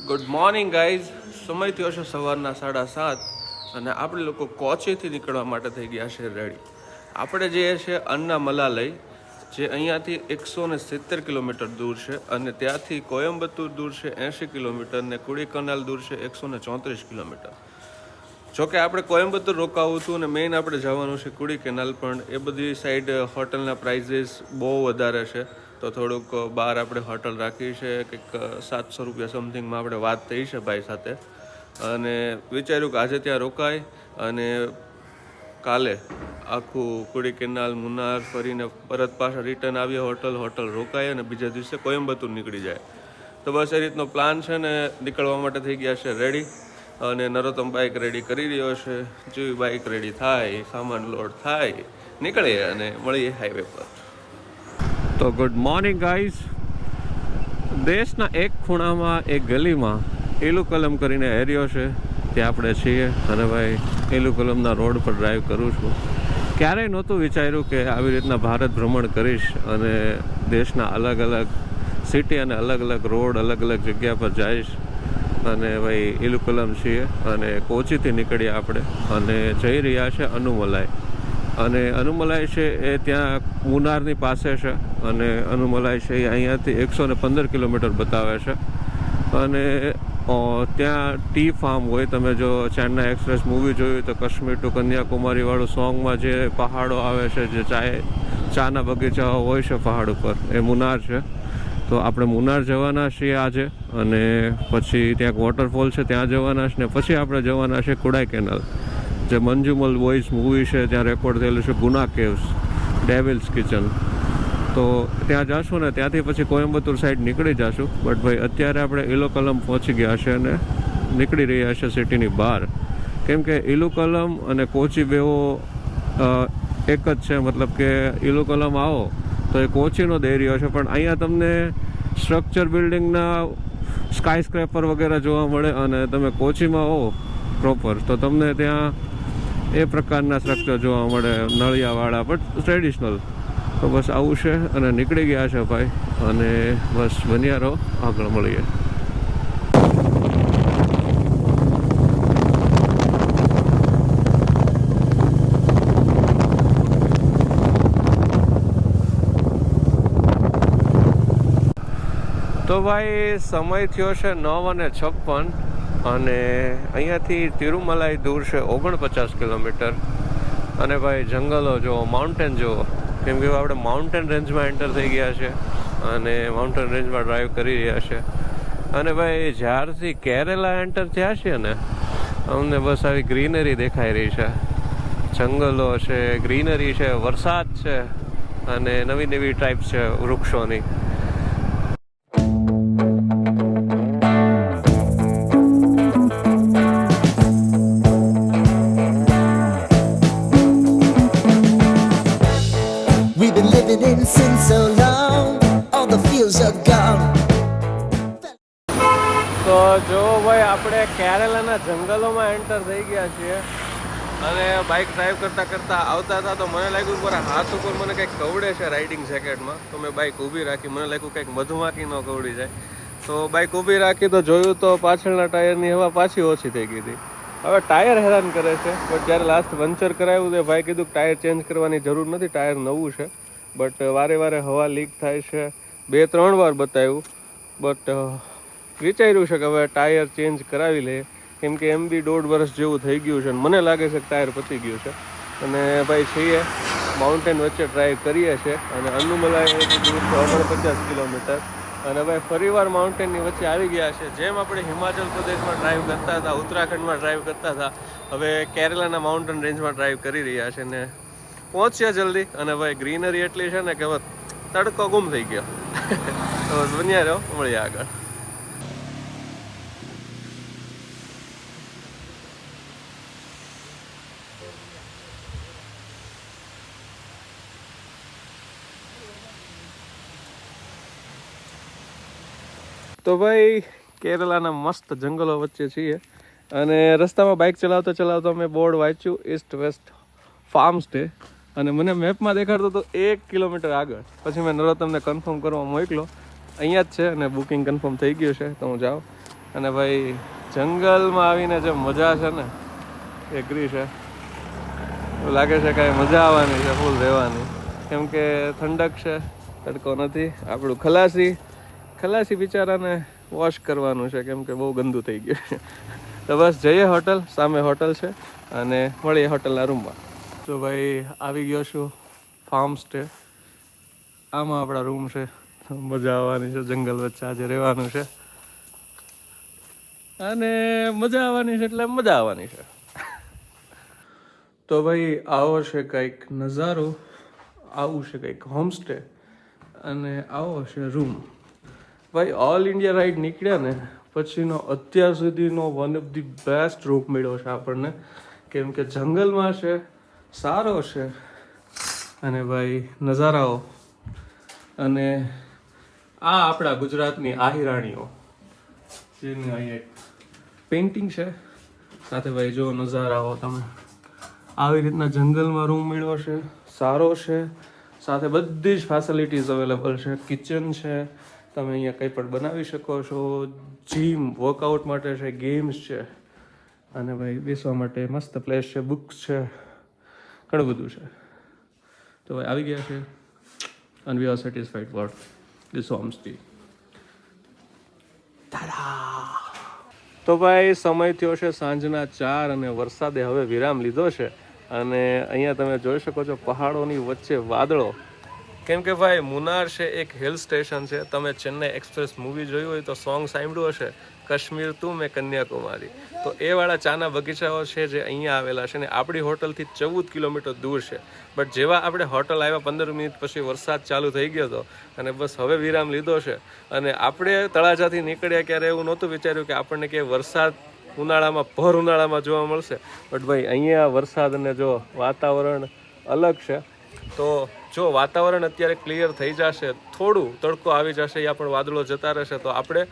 Good morning guys. સમય થયો છે સવારના 7:30 અને આપણે લોકો કોચીથી નીકળવા માટે થઈ ગયા છે રેડી. આપણે જઈએ છીએ અન્નામલાઈ, જે અહીંયાથી 170 કિલોમીટર દૂર છે અને ત્યાંથી કોયમ્બતુર દૂર છે 80 કિલોમીટર ને કુડીકનાલ દૂર છે 134 કિલોમીટર. જોકે આપણે કોયમ્બતુર રોકાવું હતું અને મેઇન આપણે જવાનું છે કુડી કેનાલ, પણ એ બધી સાઈડ હોટલના પ્રાઇઝીસ બહુ વધારે છે, તો થોડુંક બહાર આપણે હોટલ રાખી છે. કંઈક 700 રૂપિયા સમથિંગમાં આપણે વાત થઈ છે ભાઈ સાથે, અને વિચાર્યું કે આજે ત્યાં રોકાય અને કાલે આખું કુડી કેનાલ મુન્નાર ફરીને પરત પાછા રિટર્ન આવીએ હોટલ રોકાય અને બીજા દિવસે કોયમ્બતુર નીકળી જાય. તો બસ એ રીતનો પ્લાન છે ને નીકળવા માટે થઈ ગયા છે રેડી. અને નરોત્તમ બાઇક રેડી કરી રહ્યો છે. જેવી બાઇક રેડી થાય, સામાન લોડ થાય, નીકળીએ અને મળીએ હાઈવે પર. તો ગુડ મોર્નિંગ ગાઈઝ. દેશના એક ખૂણામાં એક ગલીમાં એલુકલમ કરીને એરિયો છે, ત્યાં આપણે છીએ. અને ભાઈ એલુકલમના રોડ પર ડ્રાઈવ કરું છું. ક્યારેય નહોતું વિચાર્યું કે આવી રીતના ભારત ભ્રમણ કરીશ અને દેશના અલગ અલગ સિટી અને અલગ અલગ રોડ અલગ અલગ જગ્યા પર જઈશ. અને ભાઈ એલુકલમ છીએ અને કોચીથી નીકળીએ આપણે અને જઈ રહ્યા છે અનુમલાઈ. અને અનુમલાઈ છે એ ત્યાં મુન્નારની પાસે છે અને અનુમલાઈ છે એ અહીંયાથી 115 કિલોમીટર બતાવે છે. અને ત્યાં ટી ફાર્મ હોય, તમે જો ચેન્નાઈ એક્સપ્રેસ મૂવી જોયું તો કાશ્મીર ટુ કન્યાકુમારીવાળું સોંગમાં જે પહાડો આવે છે, જે ચાના બગીચાઓ હોય છે પહાડ ઉપર, એ મુન્નાર છે. તો આપણે મુન્નાર જવાના છીએ આજે, અને પછી ત્યાં વોટરફોલ છે ત્યાં જવાના છે, ને પછી આપણે જવાના છે કુડાઈ કેનાલ, જે મંજુમલ બોયઝ મૂવી છે ત્યાં રેકોર્ડ થયેલું છે, ગુના કેવ્સ, ડેવિલ્સ કિચન. તો ત્યાં જઈશું ને ત્યાંથી પછી કોયમ્બતુર સાઈડ નીકળી જઈશું. બટ ભાઈ અત્યારે આપણે એલુકલમ પહોંચી ગયા છે અને નીકળી રહ્યા છે સિટીની બહાર, કેમ કે એલુકલમ અને કોચી બેઓ એક જ છે. મતલબ કે એલુકલમ આવો તો એ કોચીનો જ એરિયો છે, પણ અહીંયા તમને સ્ટ્રક્ચર બિલ્ડિંગના સ્કાય સ્ક્રેપર વગેરે જોવા મળે, અને તમે કોચીમાં હો પ્રોપર તો તમને ત્યાં એ પ્રકારના સ્ટ્રક્ચર જોવા મળે, નળિયાવાળા, બટ ટ્રેડિશનલ. તો બસ આવું છે અને નીકળી ગયા છે ભાઈ, અને બસ બન્યા રહો, આગળ મળીએ. તો ભાઈ સમય થયો છે 9:56 અને અહીંયાથી તિરુમલાઈ દૂર છે 49 કિલોમીટર. અને ભાઈ જંગલો જુઓ, માઉન્ટેન જુઓ, કેમ કે આપણે માઉન્ટેન રેન્જમાં એન્ટર થઈ ગયા છે અને માઉન્ટેન રેન્જમાં ડ્રાઈવ કરી રહ્યા છે. અને ભાઈ જ્યારથી કેરેલા એન્ટર થયા છે ને, અમને બસ આવી ગ્રીનરી દેખાઈ રહી છે. જંગલો છે, ગ્રીનરી છે, વરસાદ છે અને નવી નવી ટાઈપ છે વૃક્ષોની. તો જો ભાઈ આપણે કેરેલાના જંગલોમાં એન્ટર થઈ ગયા છીએ અને બાઇક ડ્રાઈવ કરતાં કરતાં આવતા હતા તો મને લાગ્યું કે હાથ ઉપર મને કંઈક કવડે છે રાઇડિંગ જેકેટમાં. તો મેં બાઇક ઊભી રાખી, મને લાગ્યું કંઈક મધુમાખી ન કવડી જાય. તો બાઇક ઊભી રાખી તો જોયું તો પાછળના ટાયરની હવા પાછી ઓછી થઈ ગઈ હતી. હવે ટાયર હેરાન કરે છે, બટ જ્યારે લાસ્ટ પંચર કરાવ્યું તો ભાઈ કીધું કે ટાયર ચેન્જ કરવાની જરૂર નથી, ટાયર નવું છે. બટ વારે વારે હવા લીક થાય છે. 2-3 વાર બતાવ્યું, બટ વિચાર્યું છે કે હવે ટાયર ચેન્જ કરાવી લે, કેમ કે એમ બી 1.5 વર્ષ જેવું થઈ ગયું છે અને મને લાગે છે કે ટાયર પતી ગયું છે. અને ભાઈ છીએ માઉન્ટેન વચ્ચે ડ્રાઈવ કરીએ છીએ અને અનુમલાઈ દૂર 49 કિલોમીટર. અને ભાઈ ફરીવાર માઉન્ટેનની વચ્ચે આવી ગયા છે. જેમ આપણે હિમાચલ પ્રદેશમાં ડ્રાઈવ કરતા હતા, ઉત્તરાખંડમાં ડ્રાઈવ કરતા હતા, હવે કેરેલાના માઉન્ટેન રેન્જમાં ડ્રાઈવ કરી રહ્યા છે ને પહોંચ્યા જલ્દી. અને ભાઈ ગ્રીનરી એટલી છે ને કે હવે તડકો ગુમ થઈ ગયો. તો બન્યા રહ્યો, મળીએ આગળ. તો ભાઈ કેરલાના મસ્ત જંગલો વચ્ચે છીએ અને રસ્તામાં બાઇક ચલાવતા ચલાવતા મેં બોર્ડ વાંચ્યું ઈસ્ટ વેસ્ટ ફાર્મ સ્ટે, અને મને મેપમાં દેખાડતો તો 1 કિલોમીટર આગળ. પછી મેં નરોત્તમને કન્ફર્મ કરવા મોકલો, અહીંયા જ છે અને બુકિંગ કન્ફર્મ થઈ ગયું છે, તો હું જાઉં. અને ભાઈ જંગલમાં આવીને જે મજા છે ને એગ્રી છે. એવું લાગે છે કાંઈ મજા આવવાની છે ફૂલ રહેવાની, કેમ કે ઠંડક છે, તડકો નથી. આપણું ખલાસી બિચારાને વોશ કરવાનું છે કેમ કે બહુ ગંદુ થઈ ગયું છે. તો બસ જઈએ હોટલ, સામે હોટલ છે અને મળીએ હોટલના રૂમમાં. તો ભાઈ આવી ગયો છું ફાર્મ સ્ટે. આમાં આપણા રૂમ છે. મજા આવવાની છે, જંગલ વચ્ચે આજે રહેવાનું છે અને મજા આવવાની છે એટલે મજા આવવાની છે. તો ભાઈ આવો છે કંઈક નજારો, આવું છે કંઈક હોમસ્ટે અને આવો છે રૂમ. ભાઈ ઓલ ઇન્ડિયા રાઈડ નીકળ્યા ને પછીનો અત્યાર સુધીનો one of the best room મળ્યો છે આપણને, કેમ કે જંગલમાં છે, સારો છે અને ભાઈ નજારાઓ. અને આ આપણા ગુજરાતની આહિરાણીઓ જેની અહીં એક પેઇન્ટિંગ છે સાથે. ભાઈ જો નજારાઓ, તમે આવી રીતના જંગલમાં રૂમ મળ્યો છે, સારો છે, સાથે બધી જ ફેસિલિટીઝ અવેલેબલ છે. કિચન છે, તમે અહીંયા કંઈ પણ બનાવી શકો છો. જીમ, વર્કઆઉટ માટે છે, ગેમ્સ છે અને ભાઈ બેસવા માટે મસ્ત પ્લેસ છે, બુક્સ છે, ઘણું બધું છે. તો ભાઈ આવી ગયા છે and we are satisfied for this homestay. તો ભાઈ સમય થયો છે સાંજના 4 અને વરસાદે હવે વિરામ લીધો છે અને અહીંયા તમે જોઈ શકો છો પહાડોની વચ્ચે વાદળો. કેમ કે ભાઈ મુનાર છે એક હિલ સ્ટેશન છે. તમે ચેન્નઈ એક્સપ્રેસ મૂવી જોયું હોય તો સોંગ સાંભળ્યું હશે, કાશ્મીર તું મેં કન્યાકુમારી. તો એ વાળા ચાના બગીચાઓ છે જે અહીંયા આવેલા છે ને આપણી હોટલથી 14 કિલોમીટર દૂર છે. બટ જેવા આપણે હોટલ આવ્યા 15 મિનિટ પછી વરસાદ ચાલુ થઈ ગયો હતો અને બસ હવે વિરામ લીધો છે. અને આપણે તળાજાથી નીકળ્યા ક્યારે એવું નહોતું વિચાર્યું કે આપણને કે વરસાદ ઉનાળામાં, ભર ઉનાળામાં જોવા મળશે. બટ ભાઈ અહીંયા વરસાદ અને જો વાતાવરણ અલગ છે. તો જો વાતાવરણ અત્યારે ક્લિયર થઈ જશે, થોડું તડકો આવી જશે, અહીંયા પણ વાદળો જતા રહેશે, તો આપણે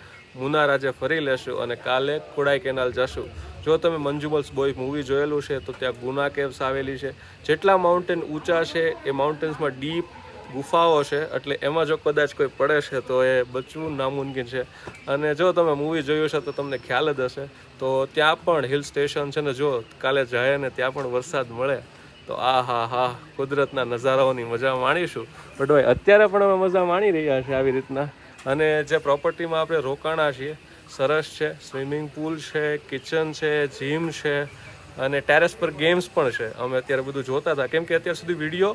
મુનાર આજે ફરી લેશું અને કાલે કોડાઈ કેનાલ જશું. જો તમે મંજુમલ્સ બોય મૂવી જોયેલું છે તો ત્યાં ગુના કેવ્સ આવેલી છે. જેટલા માઉન્ટેન ઊંચા છે એ માઉન્ટેન્સમાં ડીપ ગુફાઓ છે, એટલે એમાં જો કદાચ કોઈ પડે છે તો એ બચવું નામુમકિન છે. અને જો તમે મૂવી જોયું છે તો તમને ખ્યાલ જ હશે. તો ત્યાં પણ હિલ સ્ટેશન છે ને, જો કાલે જાય ને ત્યાં પણ વરસાદ મળે તો હા કુદરતના નજારાઓની મજા માણીશું. બટ ભાઈ અત્યારે પણ અમે મજા માણી રહ્યા છીએ આવી રીતના. અને જે પ્રોપર્ટીમાં આપણે રોકાણા છીએ સરસ છે, સ્વિમિંગ પુલ છે, કિચન છે, જીમ છે અને ટેરેસ પર ગેમ્સ પણ છે. અમે અત્યારે બધું જોતા હતા કેમ કે અત્યાર સુધી વિડીયો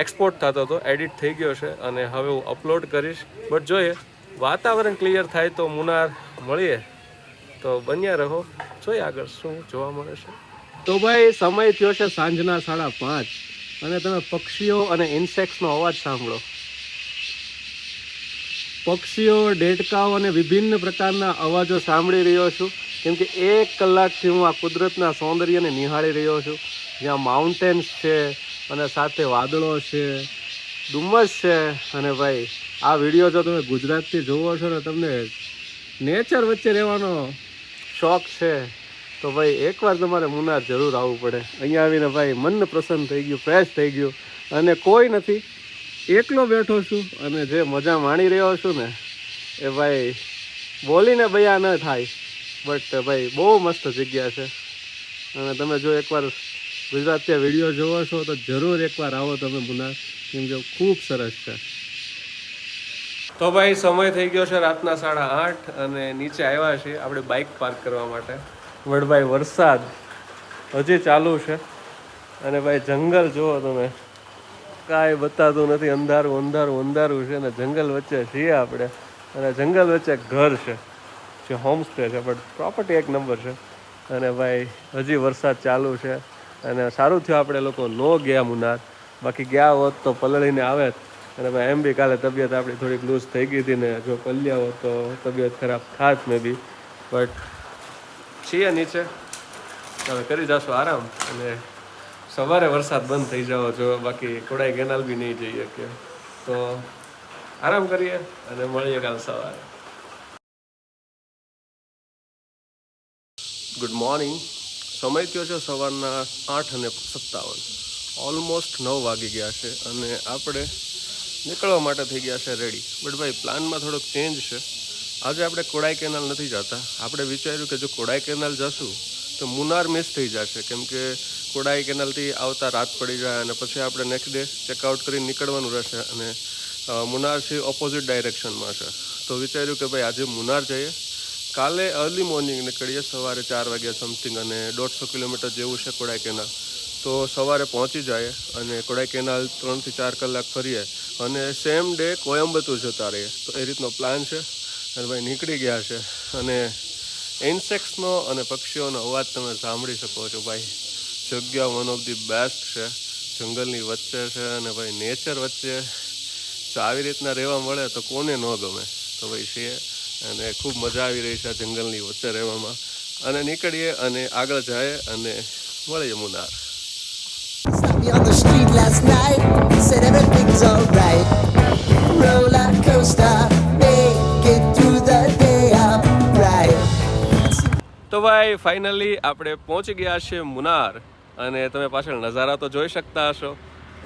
એક્સપોર્ટ થતો હતો, એડિટ થઈ ગયો છે અને હવે હું અપલોડ કરીશ. બટ જોઈએ વાતાવરણ ક્લિયર થાય તો મુનાર મળીએ. તો બન્યા રહો, જોઈએ આગળ શું જોવા મળે છે. તો ભાઈ સમય થયો છે સાંજના 5:30 અને તમે પક્ષીઓ અને ઇન્સેક્ટ્સનો અવાજ સાંભળો. પક્ષીઓ, દેડકાઓ અને વિભિન્ન પ્રકારના અવાજો સાંભળી રહ્યો છું કેમ કે 1 કલાકથી હું આ કુદરતના સૌંદર્યને નિહાળી રહ્યો છું. જ્યાં માઉન્ટેન્સ છે અને સાથે વાદળો છે, ડુમ્મસ છે. અને ભાઈ આ વિડીયો જો તમે ગુજરાતથી જોવો છો ને, તમને નેચર વચ્ચે રહેવાનો શોખ છે તો ભાઈ એકવાર તમારે મુનાર જરૂર આવવું પડે. અહીંયા આવીને ભાઈ મન પ્રસન્ન થઈ ગયું, ફ્રેશ થઈ ગયું અને કોઈ નથી, એકલો બેઠો છું અને જે મજા માણી રહ્યો છું ને એ ભાઈ બોલીને બયા ન થાય. બટ ભાઈ બહુ મસ્ત જગ્યા છે અને તમે જો એકવાર ગુજરાતી વિડીયો જોવો છો તો જરૂર એકવાર આવો તમે મુનાર, કેમ કે ખૂબ સરસ છે. તો ભાઈ સમય થઈ ગયો છે રાતના 8:30 અને નીચે આવ્યા છીએ આપણે બાઇક પાર્ક કરવા માટે. બટ ભાઈ વરસાદ હજી ચાલુ છે અને ભાઈ જંગલ જુઓ તમે, કાંઈ બતાતું નથી, અંધારું છે ને જંગલ વચ્ચે છીએ આપણે. અને જંગલ વચ્ચે ઘર છે જે હોમસ્ટે છે, બટ પ્રોપર્ટી એક નંબર છે. અને ભાઈ હજી વરસાદ ચાલુ છે અને સારું થયું આપણે લોકો ન ગયા મુનાર, બાકી ગયા હોત તો પલળીને આવે. અને ભાઈ એમ બી કાલે તબિયત આપણી થોડીક લૂઝ થઈ ગઈ હતી ને, જો પલ્યા હોત તો તબિયત ખરાબ થાત મે બી. બટ છીએ નીચે, તમે કરી જશો આરામ અને સવારે વરસાદ બંધ થઈ જાવ જો, બાકી કોડાઈ કેનાલ બી નહીં જઈ શકીએ. તો આરામ કરીએ અને મળીએ કાલ સવારે. Good morning. સમય થયો છે સવારના 8:57, ઓલમોસ્ટ 9 વાગી ગયા છે અને આપણે નીકળવા માટે થઈ ગયા છે રેડી. બટ ભાઈ પ્લાનમાં થોડોક ચેન્જ છે આજે આપણે કોડાઈ કેનાલ નથી જતા. આપણે વિચાર્યું કે જો કોડાઈ કેનાલ જશું તો મુનાર મિસ થઈ જશે, કેમ કે કોડાઈ કેનાલથી આવતા રાત પડી જાય અને પછી આપણે નેક્સ્ટ ડે ચેકઆઉટ કરીને નીકળવાનું રહેશે અને મુનારથી ઓપોઝિટ ડાયરેક્શનમાં છે. તો વિચાર્યું કે ભાઈ આજે મુનાર જઈએ. કાલે અર્લી મોર્નિંગ નીકળીએ સવારે 4 વાગ્યા સમથિંગ, અને 150 કિલોમીટર જેવું છે કોડાઈ કેનાલ. તો સવારે પહોંચી જાય અને કોડાઈ કેનાલ 3 થી 4 કલાક ફરીએ અને સેમ ડે કોયમ્બતુર જતા રહીએ. તો એ રીતનો પ્લાન છે. અને ભાઈ નીકળી ગયા છે અને ઇન્સેક્ટ્સનો અને પક્ષીઓનો અવાજ તમે સાંભળી શકો છો. ભાઈ જગ્યા વન ઓફ ધી બેસ્ટ છે, જંગલની વચ્ચે છે અને ભાઈ નેચર વચ્ચે. તો આવી રીતના રહેવા મળે તો કોને ન ગમે. તો ભાઈ છે અને ખૂબ મજા આવી રહી છે આ જંગલની વચ્ચે રહેવામાં. અને નીકળીએ અને આગળ જાય અને મળીએ Munnar. Stopped me on the street last night, said everything's alright. Roller coaster, make it through the day, I'm right. તો ભાઈ ફાઇનલી આપણે પહોંચી ગયા છીએ મુનાર, અને તમે પાછળ નજારા તો જોઈ શકતા હશો.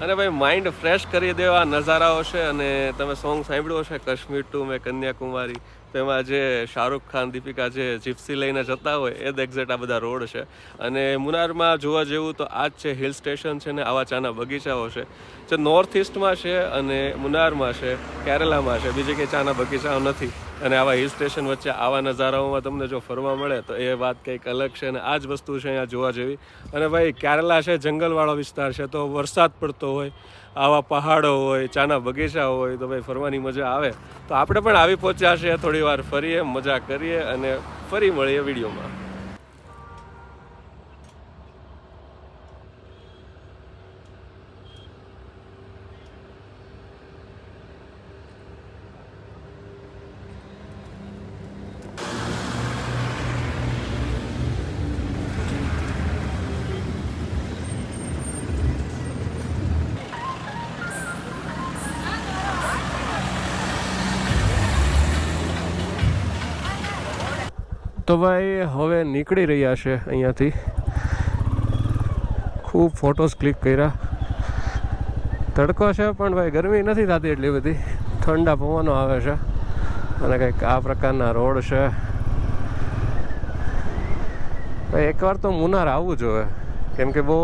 અને ભાઈ માઇન્ડ ફ્રેશ કરી દેવા નજારાઓ છે. અને તમે સોંગ સાંભળ્યું હશે કાશ્મીર ટુ મેં કન્યાકુમારી, તેમાં જે શાહરૂખ ખાન દીપિકા જે જીપ્સી લઈને જતા હોય એ જ એક્ઝેક્ટ આ બધા રોડ છે. અને મુનારમાં જોવા જેવું તો આ જ છે, હિલ સ્ટેશન છે ને આવા ચાના બગીચાઓ છે જે નોર્થ ઇસ્ટમાં છે અને મુનારમાં છે, કેરલામાં છે. બીજી કંઈ ચાના બગીચાઓ નથી. અને આવા હિલ સ્ટેશન વચ્ચે આવા નજારાઓમાં તમને જો ફરવા મળે તો એ વાત કંઈક અલગ છે. અને આ જ વસ્તુ છે અહીંયા જોવા જેવી. અને ભાઈ કેરલા છે, જંગલવાળો વિસ્તાર છે, તો વરસાદ પડતો હોય, આવા પહાડો હોય, ચાના બગીચા હોય, તો ભાઈ ફરવાની મજા આવે. તો આપણે પણ આવી પહોંચ્યા છે, થોડી વાર ફરીએ, મજા કરીએ અને ફરી મળીએ વિડીયોમાં. તો ભાઈ હવે નીકળી રહ્યા છે અહીંયાથી. ખૂબ ફોટોસ ક્લિક કર્યા. તડકો છે પણ ભાઈ ગરમી નથી થતી એટલી બધી, ઠંડા પવનો આવે છે અને કંઈક આ પ્રકારના રોડ છે. ભાઈ એકવાર તો મુનાર આવવું જોઈએ, કેમ કે બહુ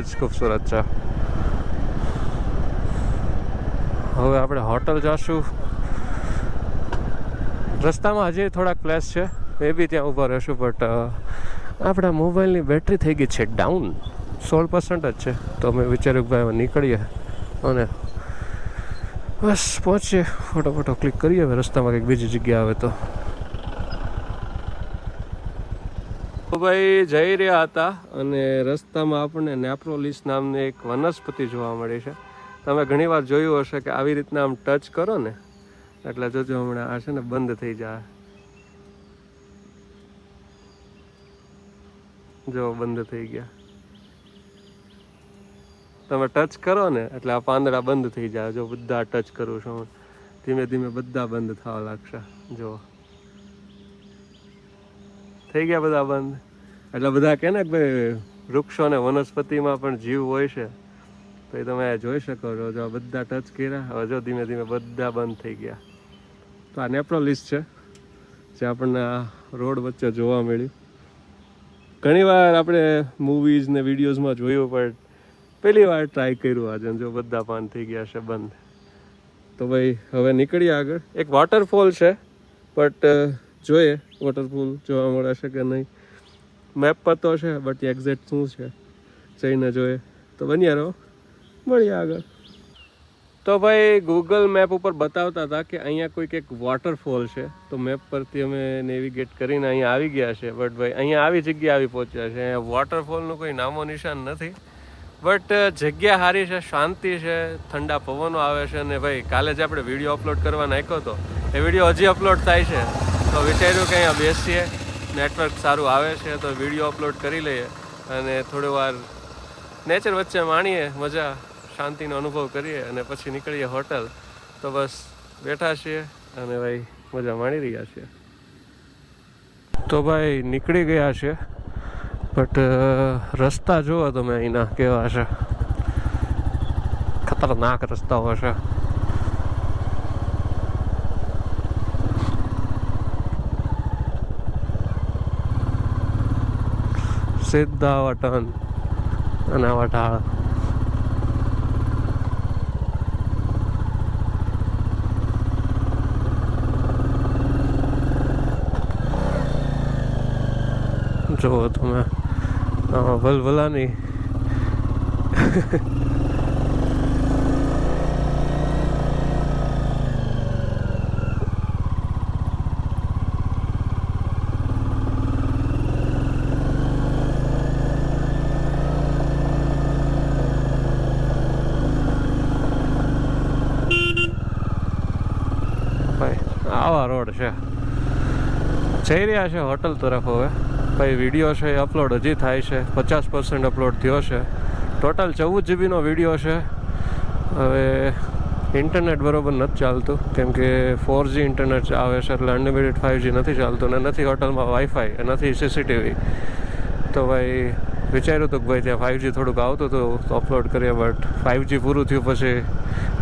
જ ખૂબસૂરત છે. હવે આપણે હોટલ જઈશું. રસ્તામાં હજી થોડાક પ્લેસ છે, મે બી ત્યાં ઊભા રહીશું. બટ આપણા મોબાઈલની બેટરી થઈ ગઈ છે ડાઉન, 16% જ છે. તો મેં વિચાર્યું કે ભાઈ હવે નીકળીએ અને બસ પહોંચીએ, ફોટો ક્લિક કરીએ. હવે રસ્તામાં કંઈક બીજી જગ્યા આવે તો. ભાઈ જઈ રહ્યા હતા અને રસ્તામાં આપણને નેપ્રોલિસ નામની એક વનસ્પતિ જોવા મળી છે. તમે ઘણીવાર જોયું હશે કે આવી રીતના આમ ટચ કરો ને એટલે જોજો હમણાં આ છે ને બંધ થઈ જાય. જો બંધ થઈ ગયા. તમે ટચ કરો ને એટલે આ પાંદડા બંધ થઈ જાય. જો બધા ટચ કરું છું, ધીમે ધીમે બધા બંધ થવા લાગશે. જો થઈ ગયા બધા બંધ. એટલે બધા કહે ને કે ભાઈ વૃક્ષો અને વનસ્પતિમાં પણ જીવ હોય છે. તો એ તમે જોઈ શકો છો. જો બધા ટચ કર્યા, હવે જો ધીમે ધીમે બધા બંધ થઈ ગયા. તો આ નેપ્રોલિસ છે જે આપણને આ રોડ વચ્ચે જોવા મળ્યું. ઘણીવાર આપણે મૂવીઝ ને વિડીયોઝમાં જોયું, પણ પહેલી વાર ટ્રાય કર્યું આજે. જો બધા પાન થઈ ગયા છે બંધ. તો ભાઈ હવે નીકળીએ આગળ. એક વોટરફોલ છે, બટ જોઈએ વોટરફોલ જોવા મળે છે કે નહીં. મેપ પર તો છે, બટ એક્ઝેક્ટ શું છે જઈને જોઈએ. તો બન્યા રહો, મળીએ આગળ. તો ભાઈ ગૂગલ મેપ ઉપર બતાવતા હતા કે અહીંયા કોઈક એક વોટરફોલ છે. તો મેપ પરથી અમે નેવિગેટ કરીને અહીંયા આવી ગયા છે. બટ ભાઈ અહીંયા આવી જગ્યા આવી પહોંચ્યા છે. અહીંયા વોટરફોલનું કોઈ નામો નિશાન નથી. બટ જગ્યા સારી છે, શાંતિ છે, ઠંડા પવનો આવે છે. અને ભાઈ કાલે જે આપણે વિડીયો અપલોડ કરવા નાખ્યો હતો એ વિડીયો હજી અપલોડ થાય છે. તો વિચાર્યું કે અહીંયા બેસીએ, નેટવર્ક સારું આવે છે તો વિડીયો અપલોડ કરી લઈએ અને થોડી વાર નેચર વચ્ચે માણીએ, મજા શાંતિનો અનુભવ કરીએ અને પછી નીકળીએ હોટલ. તો બસ બેઠા છીએ અને ભાઈ મજા માણી રહ્યા છીએ. તો ભાઈ નીકળી ગયા છે, બટ રસ્તા જુઓ તમે અહીંના કેવા છે. ખતરનાક રસ્તાઓ છે. સીધા આવા ટર્ન અને આવા ઢાળ. જુઓ તમે વલવલાની આવા રોડ છે. જઈ રહ્યા છે હોટલ તરફ. હવે ભાઈ વિડીયો છે એ અપલોડ હજી થાય છે, 50% અપલોડ થયો છે. ટોટલ 14 જીબીનો વિડીયો છે. હવે ઇન્ટરનેટ બરાબર નથી ચાલતું કેમ કે 4G ઇન્ટરનેટ આવે છે, એટલે અનલિમિટેડ 5G નથી ચાલતું ને નથી હોટલમાં વાઈફાઈ, નથી CCTV. તો ભાઈ વિચાર્યું હતું કે ભાઈ ત્યાં 5G થોડુંક આવતું હતું તો અપલોડ કરીએ, બટ 5G પૂરું થયું પછી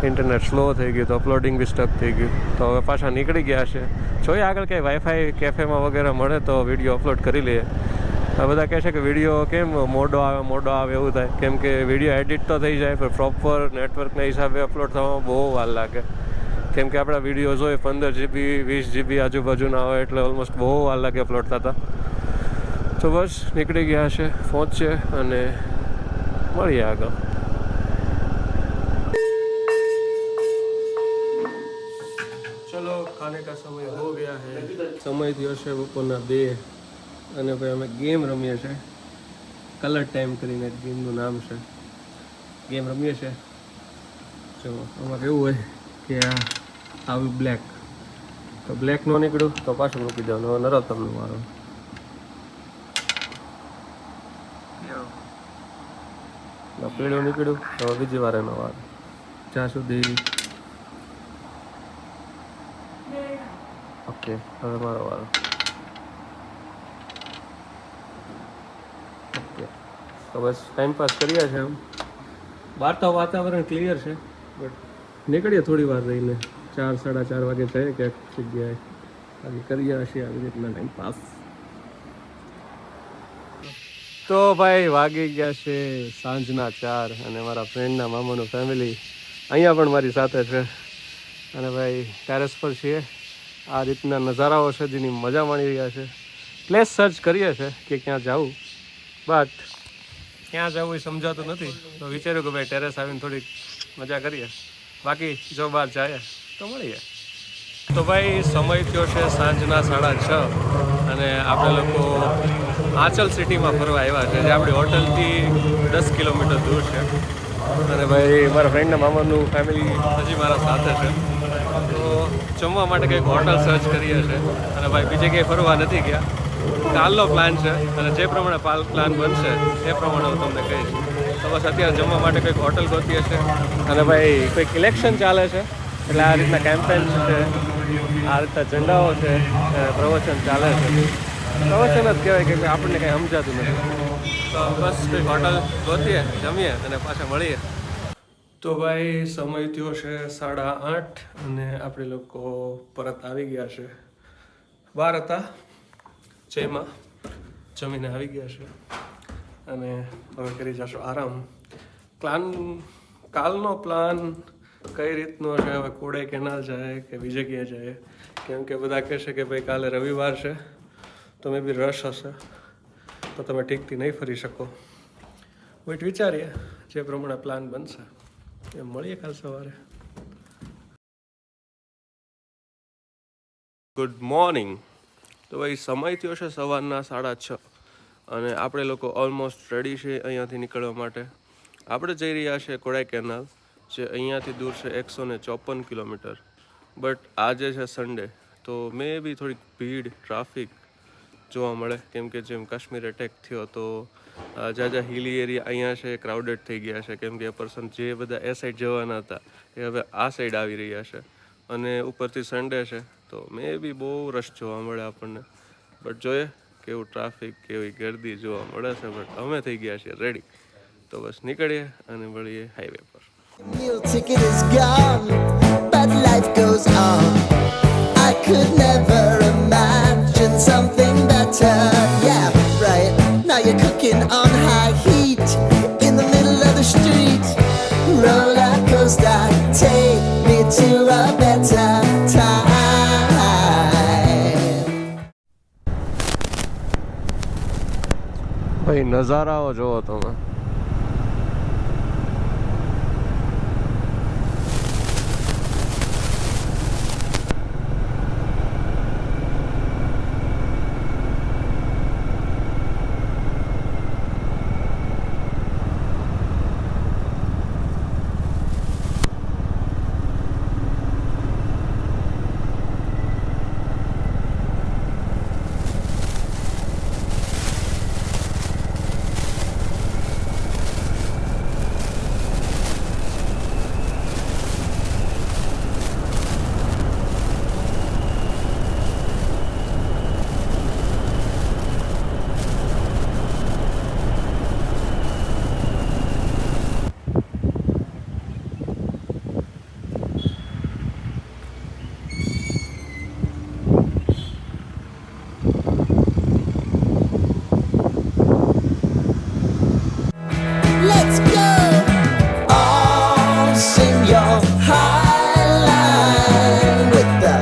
ઇન્ટરનેટ સ્લો થઈ ગયું તો અપલોડિંગ બી સ્ટક થઈ ગયું. તો હવે પાછા નીકળી ગયા છે. જોઈએ આગળ કંઈ વાઈફાઈ કેફેમાં વગેરે મળે તો વિડીયો અપલોડ કરી લઈએ. બધા કહે છે કે વિડીયો કેમ મોડો આવે એવું થાય, કેમ કે વિડીયો એડિટ તો થઈ જાય પણ પ્રોપર નેટવર્કના હિસાબે અપલોડ થવામાં બહુ વાર લાગે. કેમ કે આપણા વિડીયોઝ હોય 15 GB 20 GB આજુબાજુના હોય એટલે ઓલમોસ્ટ બહુ વાર લાગે અપલોડ થતા. તો બસ નીકળી ગયા છે, પહોંચીએ અને મળીએ આગળ. ચલો ખાને કા સમય હો ગયા હે. સમય થયો છે બપોરના 2 અને ભાઈ અમે ગેમ રમીએ છીએ. કલર ટાઈમ કરીને ગેમનું નામ છે. ગેમ રમીએ છીએ. ચલો આમાં કેવું હોય કે આ આવ્યું બ્લેક, તો બ્લેક નો નીકળ્યું તો પાછું મૂકી દેવાનું. નરોત્તમનું મારો પીળું નીકળ્યું તો બીજી વાર એનો વાર. જ્યાં સુધી ઓકે હવે મારો વારો. ઓકે તો બસ ટાઈમ પાસ કરીએ છીએ. એમ બહાર તો વાતાવરણ ક્લિયર છે બટ નીકળીએ થોડી વાર રહીને. 4-4:30 વાગે જઈએ ક્યાંક જગ્યાએ, બાકી કરીએ છીએ આવી રીતના ટાઈમ પાસ. તો ભાઈ વાગી ગયા છે સાંજના 4 અને મારા ફ્રેન્ડના મામાનું ફેમિલી અહીંયા પણ મારી સાથે છે. અને ભાઈ ટેરેસ પર છીએ. આ રીતના નજારાઓ છે જેની મજા માણી રહ્યા છે. પ્લેસ સર્ચ કરીએ છીએ કે ક્યાં જવું, બટ ક્યાં જવું એ સમજાતું નથી. તો વિચાર્યું કે ભાઈ ટેરેસ આવીને થોડીક મજા કરીએ, બાકી જો બહાર જાય તો મળીએ. તો ભાઈ સમય થયો છે સાંજના 6:30 અને આપણે લોકો આંચલ સિટીમાં ફરવા આવ્યા છે, જે આપણી હોટલથી 10 કિલોમીટર દૂર છે. અને ભાઈ મારા ફ્રેન્ડના મામાનું ફેમિલી હજી મારા સાથે છે. તો જમવા માટે કંઈક હોટલ સર્ચ કરીએ છીએ અને ભાઈ બીજે ક્યાંય ફરવા નથી ગયા. કાલનો પ્લાન છે અને જે પ્રમાણે પ્લાન બનશે એ પ્રમાણે હું તમને કહીશ. તો બસ અત્યારે જમવા માટે કંઈક હોટલ ગોતીએ છીએ. અને ભાઈ કંઈક ઇલેક્શન ચાલે છે એટલે આ રીતના કેમ્પેન છે, આ રીતના ઝંડાઓ છે, પ્રવચન ચાલે છે. પ્રવચન જ કહેવાય કે આપણને કંઈ સમજાતું નથી. તો બસ કંઈક હોટલ ગોતીએ, જમીએ અને પાછા મળીએ. તો ભાઈ સમય થયો છે 8:30 અને આપણે લોકો પરત આવી ગયા છે. બહાર હતા જેમાં જમીને આવી ગયા છે અને હવે કરી જશો આરામ. કાલનો પ્લાન કઈ રીતનો છે, હવે કોડાઈ કેનાલ જાય કે બીજે ક્યાં જાય, કેમ કે બધા કહેશે કે ભાઈ કાલે રવિવાર છે તો મે બી રશ હશે તો તમે ઠીકથી નહીં ફરી શકો. બટ વિચારીએ જે પ્રમાણે પ્લાન બનશે એ મળીએ કાલ સવારે. Good morning. તો ભાઈ સમય થયો છે સવારના 6:30 અને આપણે લોકો ઓલમોસ્ટ રેડી છે અહીંયાથી નીકળવા માટે. આપણે જઈ રહ્યા છીએ કોડાઈ કેનાલ, જે અહીંયાથી દૂર છે 154 કિલોમીટર. બટ આજે છે સન્ડે તો મે બી થોડીક ભીડ ટ્રાફિક જોવા મળે, કેમ કે જેમ કાશ્મીર એટેક થયો તો જ્યાં હિલી એરિયા અહીંયા છે ક્રાઉડેડ થઈ ગયા છે, કેમ કે એ પર્સન જે બધા એ સાઈડ જવાના હતા એ હવે આ સાઈડ આવી રહ્યા છે. અને ઉપરથી સન્ડે છે તો મે બી બહુ રશ જોવા મળે આપણને. બટ જોઈએ કેવું ટ્રાફિક કેવી ગર્દી જોવા મળે છે. બટ અમે થઈ ગયા છીએ રેડી, તો બસ નીકળીએ અને મળીએ હાઈવે પર. Meal ticket is gone, but life goes on. I could never imagine something better. Yeah, right. Now you're cooking ભાઈ નજારાઓ જોવો તમે. Let's go! All sing your high line with the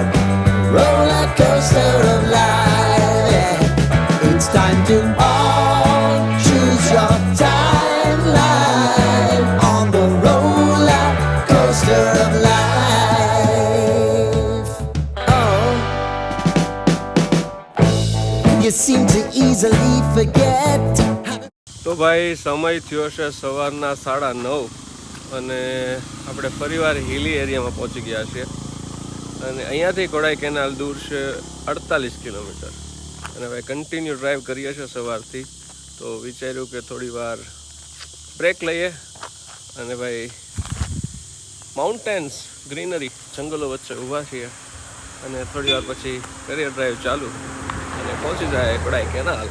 roller coaster of life. Yeah. It's time to all choose your timeline on the roller coaster of life. Oh, you seem to easily forget. તો ભાઈ સમય થયો છે સવારના 9:30 અને આપણે ફરીવાર હિલી એરિયામાં પહોંચી ગયા છીએ. અને અહીંયાથી કોડાઈ કેનાલ દૂર છે 48 કિલોમીટર. અને ભાઈ કન્ટિન્યુ ડ્રાઈવ કરીએ છીએ સવારથી, તો વિચાર્યું કે થોડી વાર બ્રેક લઈએ અને ભાઈ માઉન્ટેન્સ, ગ્રીનરી, જંગલો વચ્ચે ઊભા છીએ અને થોડી વાર પછી કરીએ ડ્રાઈવ ચાલુ અને પહોંચી જાય કોડાઈ કેનાલ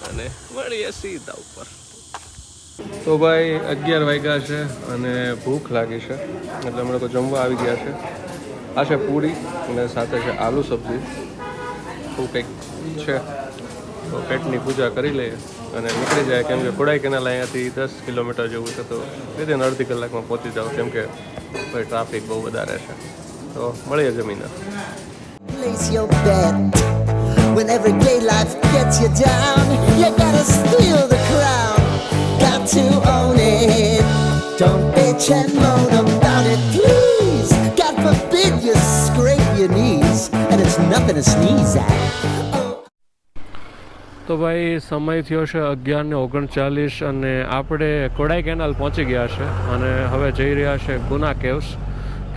અને મળીએ સીધા ઉપર. તો ભાઈ 11 વાગ્યા છે અને ભૂખ લાગી છે, એટલે અમે લોકો જમવા આવી ગયા છે. આ છે પૂરી અને સાથે છે આલુ સબ્જી, એવું કંઈક છે. તો પેટની પૂજા કરી લઈએ અને નીકળી જાય, કેમ કે કોડાઈ કેનાલ અહીંયાથી 10 કિલોમીટર જેવું છે, તો વિધિન અડધી કલાકમાં પહોંચી જાવ, કેમ કે ભાઈ ટ્રાફિક બહુ વધારે છે. તો મળીએ જમીને. Place your bet. When everyday life gets you down, you gotta steal the crown. Got to own it. Don't bitch and moan about it, please. God forbid you scrape your knees, and it's nothing to sneeze at. તો ભાઈ સમય થયો છે 11:39 અને આપણે Kodai canal પહોંચી ગયા છે અને હવે જઈ રહ્યા છે ગુના કેવ્સ,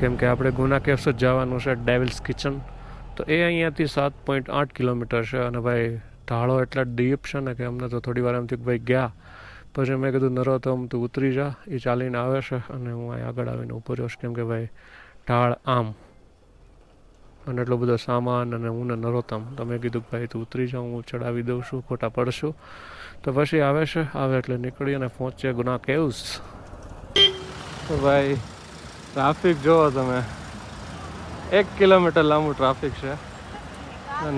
કેમ કે આપણે ગુના કેવ્સ જ જવાનું છે, ડેવિલ્સ કિચન. તો એ અહીંયાથી 7.8 કિલોમીટર છે અને ભાઈ ઢાળો એટલા ડીપ છે ને કે અમને તો થોડી વાર એમ થયું કે ભાઈ ગયા, પછી મેં કીધું નરોત્તમ તું ઉતરી જા, એ ચાલીને આવે છે અને હું અહીં આગળ આવીને ઊભો રહ્યો છું, કેમ કે ભાઈ ઢાળ આમ અને એટલો બધો સામાન અને હું ને નરોત્તમ, તો મેં કીધું કે ભાઈ તું ઉતરી જા, હું ચડાવી દઉં છું, ખોટા પડશું. તો પછી આવે એટલે નીકળી અને પહોંચીએ ગુના કેવ્સ. તો ભાઈ ટ્રાફિક જોવો તમે, 1 કિલોમીટર લાંબુ ટ્રાફિક છે.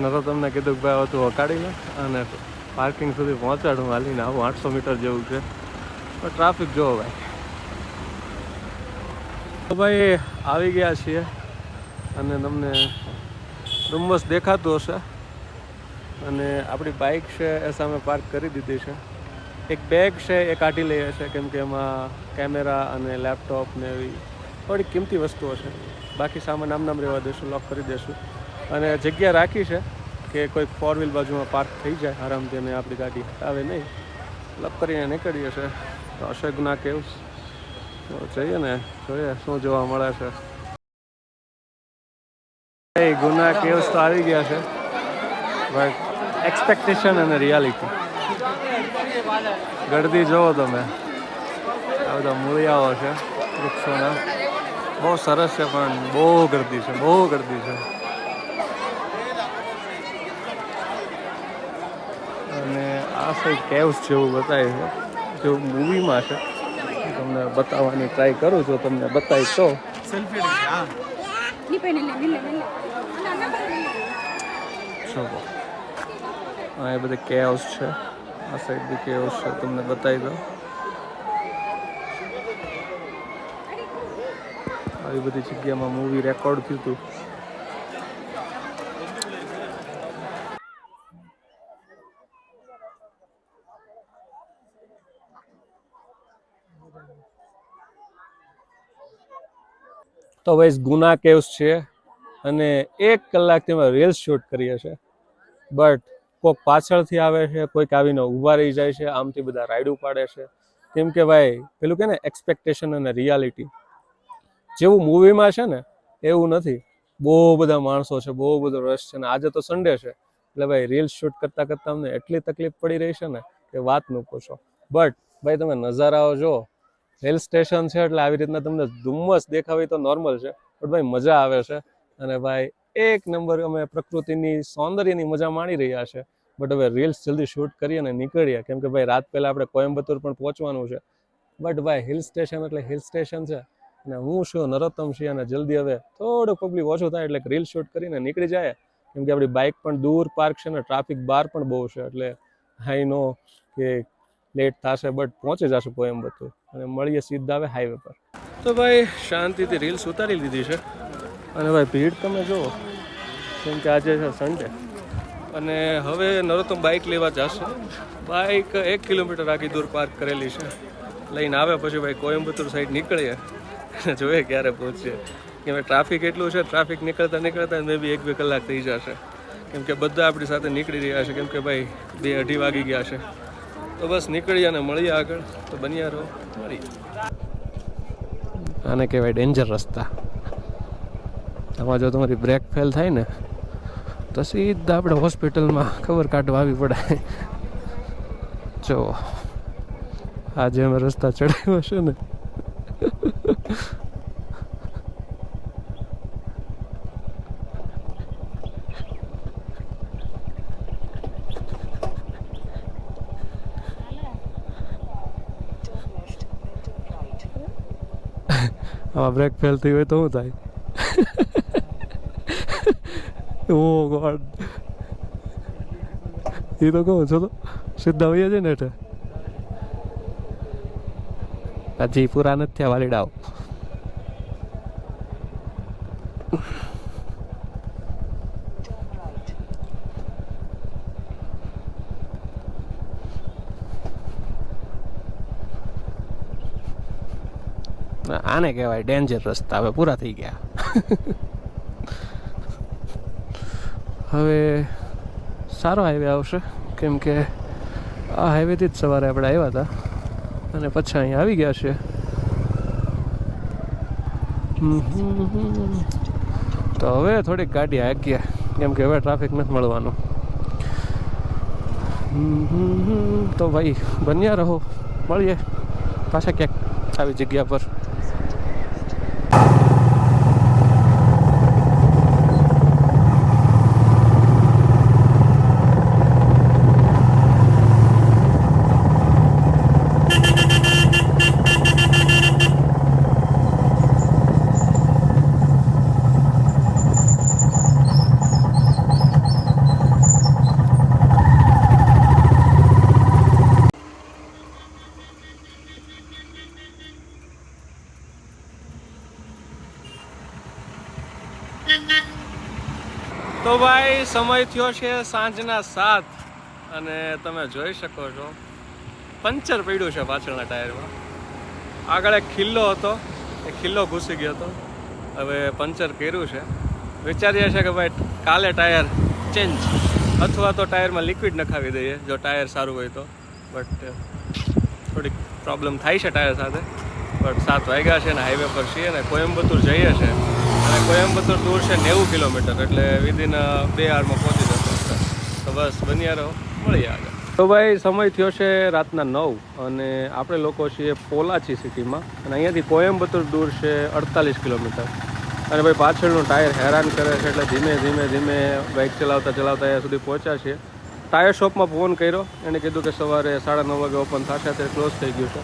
નરોત્તમને કીધું કે ભાઈ હવે તું હકાડી લે અને પાર્કિંગ સુધી પહોંચાડું, હાલીને આવું 800 મીટર જેવું છે, પણ ટ્રાફિક જોવો ભાઈ. તો ભાઈ આવી ગયા છીએ અને તમને ડુમ્મસ દેખાતું હશે અને આપણી બાઇક છે એ સામે પાર્ક કરી દીધી છે. એક બેગ છે એ કાઢી લઈએ છે, કેમ કે એમાં કેમેરા અને લેપટોપ ને એવી થોડી કિંમતી વસ્તુઓ છે. બાકી સામાન આમ રહેવા દઈશું, લોક કરી દઈશું અને જગ્યા રાખી છે કે કોઈ 4 વ્હીલ બાજુમાં પાર્ક થઈ જાય આરામથી અને આપણી ગાડી આવે નહીં, લોક કરીને નીકળીએ છે. તો હશે ગુના કેવ્સ, તો જઈએ ને, જોઈએ શું જોવા મળે છે. ગુના કેવ્સ તો આવી ગયા છે ભાઈ, એક્સપેક્ટેશન અને રિયાલિટી. ગળદી જોવો તમે, આ બધા મૂળિયાઓ છે વૃક્ષોના, બહુ સરસ છે, પણ બહુ ગર્દી છે, બહુ ગર્દી છે. અને આ સાઈડ કેવ્સ જેવું બતાવે છે, જેવું મૂવીમાં છે. તમને બતાવવાની ટ્રાય કરું છું, તમને બતાવી તો આ એ બધા કેવ્સ છે, આ સાઈડ બી કેવ્સ છે, તમને બતાવી દો. આવી બધી જગ્યામાં મૂવી રેકોર્ડ થયું હતું. તો ભાઈ ગુના કેવ્સ છે અને 1 કલાકથી અમે રીલ્સ શૂટ કરીએ છીએ, બટ કોઈક પાછળથી આવે છે, કોઈક આવીને ઊભા રહી જાય છે, આમથી બધા રાઈડ ઉપાડે છે. કેમ કે ભાઈ પેલું કે ને એક્સપેક્ટેશન અને રિયાલિટી જેવું મૂવીમાં છે ને એવું નથી. બહુ બધા માણસો છે, બહુ બધો રશ છે, ને આજે તો સન્ડે છે એટલે ભાઈ રીલ્સ શૂટ કરતાં કરતાં અમને એટલી તકલીફ પડી રહી છે ને કે વાત ન પૂછો. બટ ભાઈ તમે નજારાઓ જો, હિલ સ્ટેશન છે એટલે આવી રીતના તમને ધુમ્મસ દેખાવી તો નોર્મલ છે, પણ ભાઈ મજા આવે છે. અને ભાઈ 1 નંબર અમે પ્રકૃતિની સૌંદર્યની મજા માણી રહ્યા છે. બટ હવે રીલ્સ જલ્દી શૂટ કરીએ અને નીકળીએ, કેમ કે ભાઈ રાત પહેલાં આપણે કોયમ્બતુર પણ પહોંચવાનું છે. બટ ભાઈ હિલ સ્ટેશન એટલે હિલ સ્ટેશન છે, અને હું છું નરોત્તમ છીએ, અને જલ્દી હવે થોડું પબ્લિક ઓછું થાય એટલે રીલ શૂટ કરીને નીકળી જાય, કેમ કે આપણી બાઇક પણ દૂર પાર્ક છે ને ટ્રાફિક બહાર પણ બહુ છે, એટલે આઈ નો કે લેટ થશે, બટ પહોંચી જશું કોયમ્બતુર અને મળીએ સીધા આવે હાઈવે પર. તો ભાઈ શાંતિથી રીલ્સ ઉતારી લીધી છે, અને ભાઈ ભીડ તમે જુઓ, કેમ કે આજે છે સન્ડે. અને હવે નરોત્તમ બાઇક લેવા જશે. બાઇક 1 કિલોમીટર આખી દૂર પાર્ક કરેલી છે, લઈને આવે પછી ભાઈ કોયમ્બતુર સાઈડ નીકળીએ અને જોઈએ ક્યારે પહોંચીએ. કેમ કે ટ્રાફિક એટલું છે, ટ્રાફિક નીકળતા મે બી 1-2 કલાક થઈ જશે, કેમ કે બધા આપણી સાથે નીકળી રહ્યા છે, કેમ કે ભાઈ 2-2:30 વાગી ગયા છે. તો બસ નીકળીએ અને મળીએ આગળ. તો બન્યા રહો, મળીએ. આને કહેવાય ડેન્જર રસ્તા. આમાં જો તમારી બ્રેક ફેલ થાય ને તો સીધા આપણે હોસ્પિટલમાં ખબર કાઢવા આવી પડે. જો આજે અમે રસ્તા ચડાવ્યો છે ને, આમાં બ્રેક ફેલ થઈ હોય તો શું થાય? ઓ ગોડ, એ તો કહું છો તો સીધા હોઈએ છે ને. હજી પૂરા નથી થયા વાલીડાઓ. આને કહેવાય ડેન્જર રસ્તા. હવે પૂરા થઈ ગયા. હવે સારો હાઈવે આવશે, કેમ કે આ હાઈવેથી જ સવારે આપણે આવ્યા હતા અને પછી અહીંયા આવી ગયા છે. તો હવે થોડીક ગાડી હાકીએ, કેમ કે હવે ટ્રાફિક નથી મળવાનું. તો ભાઈ બન્યા રહો, મળીએ પાછા ક્યાંક આવી જગ્યા પર. તો ભાઈ સમય થયો છે સાંજના 7 અને તમે જોઈ શકો છો પંચર પડ્યું છે પાછળના ટાયરમાં. આગળ એક ખિલ્લો હતો, એ ખિલ્લો ઘૂસી ગયો હતો, હવે પંચર કર્યું છે. વિચારીએ છીએ કે ભાઈ કાલે ટાયર ચેન્જ અથવા તો ટાયરમાં લિક્વિડ નખાવી દઈએ જો ટાયર સારું હોય તો. બટ થોડીક પ્રોબ્લેમ થાય છે ટાયર સાથે. બટ 7 વાગ્યા છે ને હાઈવે પર છીએ ને કોયમ્બતુર જઈએ છે, અને કોયમ્બતુર દૂર છે 90 કિલોમીટર, એટલે વિધિન 2 આવરમાં પહોંચી જશે. તો બસ બન્યા રહો, મળીએ આગળ. તો ભાઈ સમય થયો છે રાતના 9 અને આપણે લોકો છીએ પોલાચી સિટીમાં, અને અહીંયાથી કોયમ્બતુર દૂર છે 48 કિલોમીટર. અને ભાઈ પાછળનું ટાયર હેરાન કરે છે, એટલે ધીમે ધીમે ધીમે બાઇક ચલાવતા ચલાવતા અહીંયા સુધી પહોંચ્યા છીએ. ટાયર શોપમાં ફોન કર્યો, એને કીધું કે સવારે 9:30 વાગે ઓપન થશે, અત્યારે ક્લોઝ થઈ ગયું છે.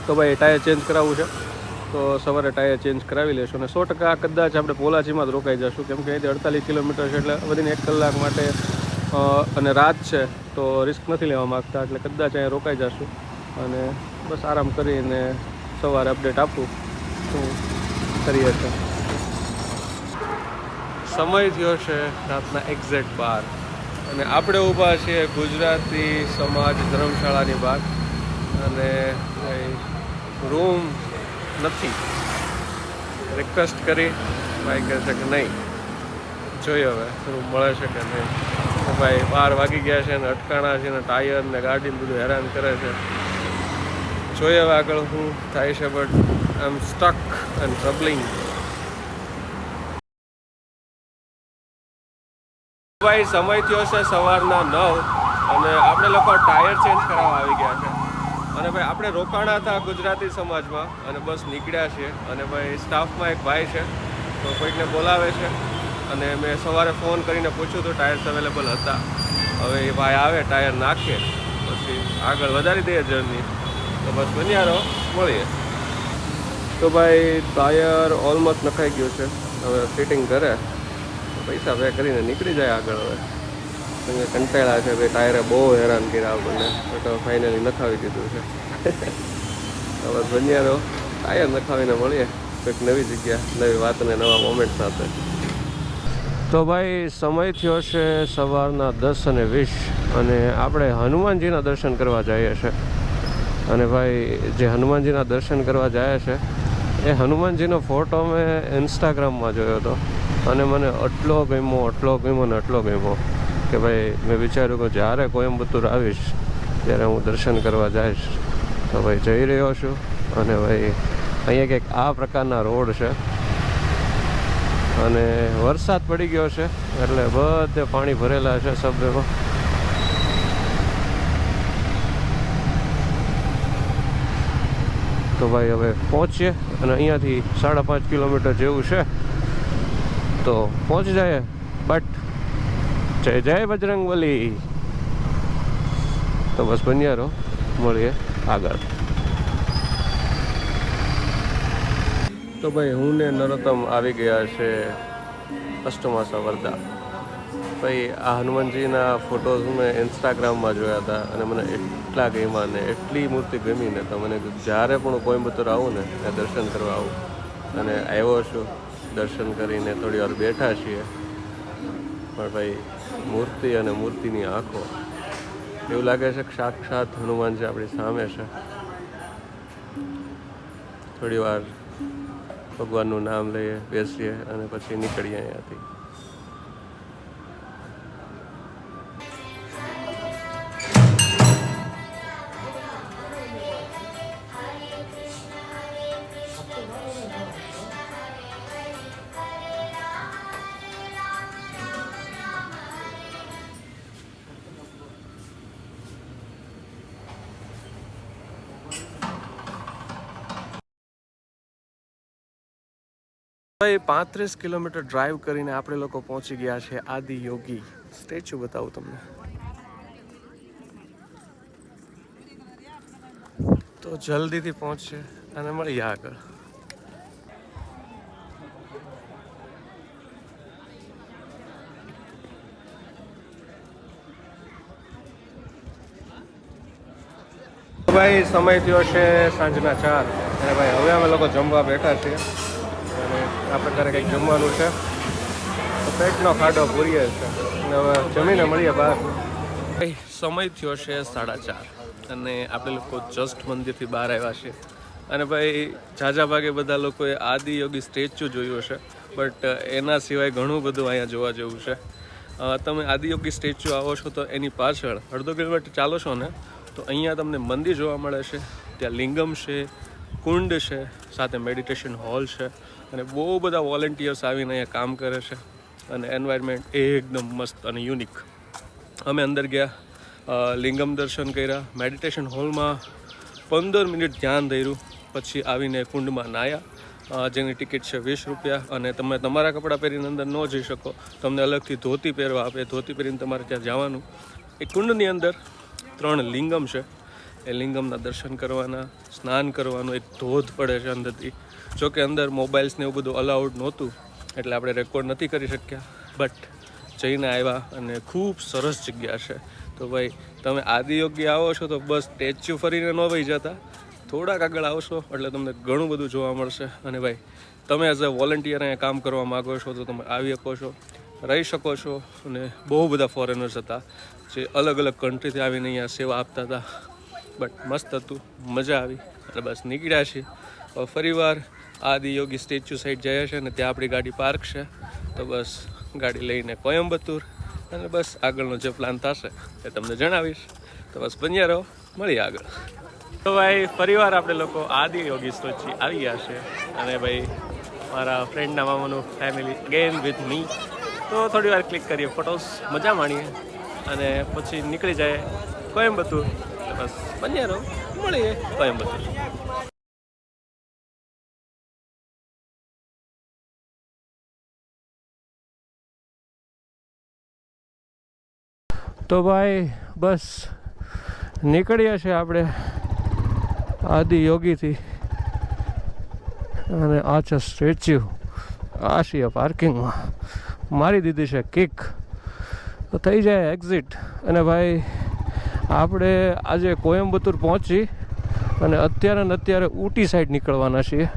તો ભાઈ ટાયર ચેન્જ કરાવવું છે, તો સવારે ટાયર ચેન્જ કરાવી લેશું. અને 100% કદાચ આપણે પોલાચીમાં જ રોકાઈ જશું, કેમ કે અહીંથી 48 કિલોમીટર છે, એટલે વધીને 1 કલાક માટે અને રાત છે તો રિસ્ક નથી લેવા માગતા, એટલે કદાચ અહીંયા રોકાઈ જશું અને બસ આરામ કરીને સવારે અપડેટ આપું શું કરીએ છીએ. સમય થયો છે રાતના એક્ઝેક્ટ 12 અને આપણે ઊભા છીએ ગુજરાતી સમાજ ધર્મશાળાની બહાર. અને રૂમ નથી. રિક્વેસ્ટ કરી, ભાઈ કહે છે કે નહીં, જોઈએ હવે રૂમ મળે છે કે નહીં. તો ભાઈ 12 વાગી ગયા છે ને અટકાણા છે ને ટાયર ને ગાડી બધું હેરાન કરે છે. જોઈએ હવે આગળ શું થાય છે, but I am stuck and troubling. ભાઈ સમય થયો છે સવારના 9 અને આપણે લોકો ટાયર ચેન્જ કરાવવા આવી ગયા છે. અને ભાઈ આપણે રોકાણા હતા ગુજરાતી સમાજમાં અને બસ નીકળ્યા છીએ. અને ભાઈ સ્ટાફમાં એક ભાઈ છે તો કોઈકને બોલાવે છે અને મેં સવારે ફોન કરીને પૂછ્યું તો ટાયર્સ અવેલેબલ હતા. હવે એ ભાઈ આવે, ટાયર નાખે, પછી આગળ વધારી દઈએ જર્ની. તો બસ બન્યા રહો, મળીએ. તો ભાઈ ટાયર ઓલમોસ્ટ નખાઈ ગયું છે. હવે ફિટિંગ કરે, પૈસા પે કરીને નીકળી જાય આગળ. હવે કંટાળા છે ભાઈ, ટાયરે બહુ હેરાન કર્યા આપણને, તો ફાઇનલી નખાવી દીધું છે. તો બસ બન્યા રહો, ટાયર નખાવીને મળીએ કંઈક નવી જગ્યા, નવી વાત અને નવા મોમેન્ટ સાથે. તો ભાઈ સમય થયો છે સવારના 10:20 અને આપણે હનુમાનજીના દર્શન કરવા જઈએ છીએ. અને ભાઈ જે હનુમાનજીના દર્શન કરવા જાય છે એ હનુમાનજીનો ફોટો મેં ઇન્સ્ટાગ્રામમાં જોયો હતો અને મને એટલો ગમ્યો ને એટલો ગમ્યો કે ભાઈ મેં વિચાર્યું કે જ્યારે કોઈમ્બતુર આવીશ ત્યારે હું દર્શન કરવા જઈશ. તો ભાઈ જઈ રહ્યો છું. અને ભાઈ અહીંયા કંઈક આ પ્રકારના રોડ છે અને વરસાદ પડી ગયો છે એટલે બધે પાણી ભરેલા છે સબવેમાં. તો ભાઈ હવે પહોંચીએ અને અહીંયાથી 5.5 કિલોમીટર જેવું છે તો પહોંચી જાય. બટ જય જય બજરંગબલી. તો બસ બન્યા રહો, મળીએ આગળ. તો ભાઈ હું ને નરોત્તમ આવી ગયા છે અષ્ટમાસા વરદા. ભાઈ આ હનુમાનજીના ફોટોઝ મેં ઇન્સ્ટાગ્રામમાં જોયા હતા અને મને એટલા ગમ્યા ને એટલી મૂર્તિ ગમી ને તો મને જ્યારે પણ કોઈમ્બતુર આવું ને ત્યાં દર્શન કરવા આવું. અને આવ્યો છું, દર્શન કરીને થોડી વાર બેઠા છીએ. પણ ભાઈ મૂર્તિ અને મૂર્તિની આંખો, એવું લાગે છે કે સાક્ષાત હનુમાનજી આપણી સામે છે. થોડી વાર ભગવાનનું નામ લઈએ, બેસીએ અને પછી નીકળીએ અહીંયાથી. ભાઈ 35 કિલોમીટર ડ્રાઈવ કરીને આપણે લોકો પહોંચી ગયા છે આદિયોગી સ્ટેચ્યુ. બતાવું તમને. તો જલ્દીથી પહોંચશે અને મળીએ આગળ. ભાઈ સમય થયો છે સાંજના 4 અને ભાઈ હવે અમે લોકો જમવા બેઠા છીએ અને આ પ્રકારે કંઈક જમવાનું છે. તો પેટનો ખાડો પૂરીએ છે અને હવે જમીને મળીએ બહાર. ભાઈ સમય થયો છે 4:30 અને આપણે લોકો જસ્ટ મંદિરથી બહાર આવ્યા છીએ. અને ભાઈ ઝાઝા ભાગે બધા લોકોએ આદિયોગી સ્ટેચ્યુ જોયું છે, બટ એના સિવાય ઘણું બધું અહીંયા જોવા જેવું છે. તમે આદિયોગી સ્ટેચ્યુ આવો છો તો એની પાછળ અડધો કિલોમીટર ચાલો છો ને તો અહીંયા તમને મંદિર જોવા મળે છે. ત્યાં લિંગમ છે, કુંડ છે, સાથે મેડિટેશન હોલ છે અને બહુ બધા વોલેન્ટિયર્સ આવીને અહીંયા કામ કરે છે અને એન્વાયરમેન્ટ એકદમ મસ્ત અને યુનિક. અમે અંદર ગયા, લિંગમ દર્શન કર્યા, મેડિટેશન હોલમાં 15 મિનિટ ધ્યાન ધર્યું, પછી આવીને કુંડમાં નાહ્યા જેની ટિકિટ છે 20 રૂપિયા. અને તમે તમારા કપડાં પહેરીને અંદર ન જઈ શકો, તમને અલગથી ધોતી પહેરવા આપે. ધોતી પહેરીને તમારે ત્યાં જવાનું. એ કુંડની અંદર 3 લિંગમ છે, એ લિંગમના દર્શન કરવાના, સ્નાન કરવાનું. એક ધોધ પડે છે અંદરથી. જોકે અંદર મોબાઈલ્સને એવું બધું અલાઉડ નહોતું એટલે આપણે રેકોર્ડ નથી કરી શક્યા, બટ જઈને આવ્યા અને ખૂબ સરસ જગ્યા છે. તો ભાઈ તમે આદિયોગી આવો છો તો બસ સ્ટેચ્યુ ફરીને ન વહી જતા, થોડાક આગળ આવશો એટલે તમને ઘણું બધું જોવા મળશે. અને ભાઈ તમે એઝ અ વોલન્ટિયર અહીંયા કામ કરવા માગો છો તો તમે આવી શકો છો, રહી શકો છો. અને બહુ બધા ફોરેનર્સ હતા જે અલગ અલગ કન્ટ્રીથી આવીને અહીંયા સેવા આપતા હતા. બટ મસ્ત હતું, મજા આવી અને બસ નીકળ્યા છીએ. હવે ફરીવાર આદિયોગી સ્ટેચ્યુ સાઈડ જઈએ છે અને ત્યાં આપણી ગાડી પાર્ક છે. તો બસ ગાડી લઈને કોયમ્બતુર અને બસ આગળનો જે પ્લાન થશે એ તમને જણાવીશ. તો બસ બન્યા રહો, મળીએ આગળ. તો ભાઈ ફરીવાર આપણે લોકો આદિયોગી સ્ટેચ્યુ આવી ગયા છે અને ભાઈ મારા ફ્રેન્ડના મામાનું ફેમિલી અગેન વિથ મી. તો થોડી વાર ક્લિક કરીએ ફોટોસ, મજા માણીએ અને પછી નીકળી જાય કોયમ્બતુર. બસ બન્યા રહો, મળીએ કોયમ્બતુર. તો ભાઈ બસ નીકળ્યા છે આપણે આદિયોગીથી અને આ છે સ્ટેચ્યુ. આ છીએ પાર્કિંગમાં, મારી દીધી છે કિક. તો થઈ જાય એક્ઝિટ. અને ભાઈ આપણે આજે કોયમ્બતુર પહોંચી અને અત્યારે ઊટી સાઈડ નીકળવાના છીએ,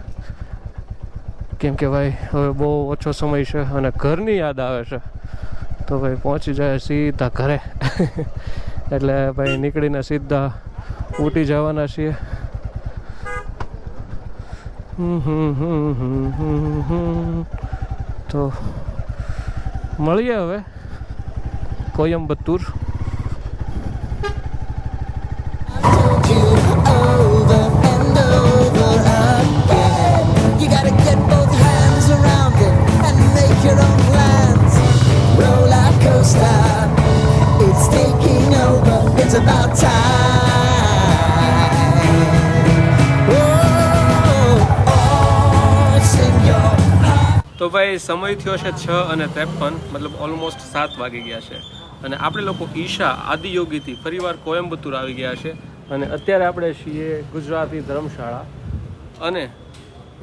કેમ કે ભાઈ હવે બહુ ઓછો સમય છે અને ઘરની યાદ આવે છે. તો ભાઈ પહોંચી જાય સીધા ઘરે એટલે ભાઈ નીકળીને સીધા ઊટી જવાના છીએ. તો મળીએ હવે કોયમ્બતુર. you over and over again. You gotta get both hands around it and make your own plans. Roller coaster, it's taking over. It's about time. Oh, sing your heart. તો ભાઈ સમય થયો છે 6:53, મતલબ ઓલમોસ્ટ 7 વાગી ગયા છે અને આપણે લોકો ઈશા આદિયોગીથી ફરીવાર કોયમ્બતુર આવી ગયા છે. અને અત્યારે આપણે છીએ ગુજરાતી ધર્મશાળા અને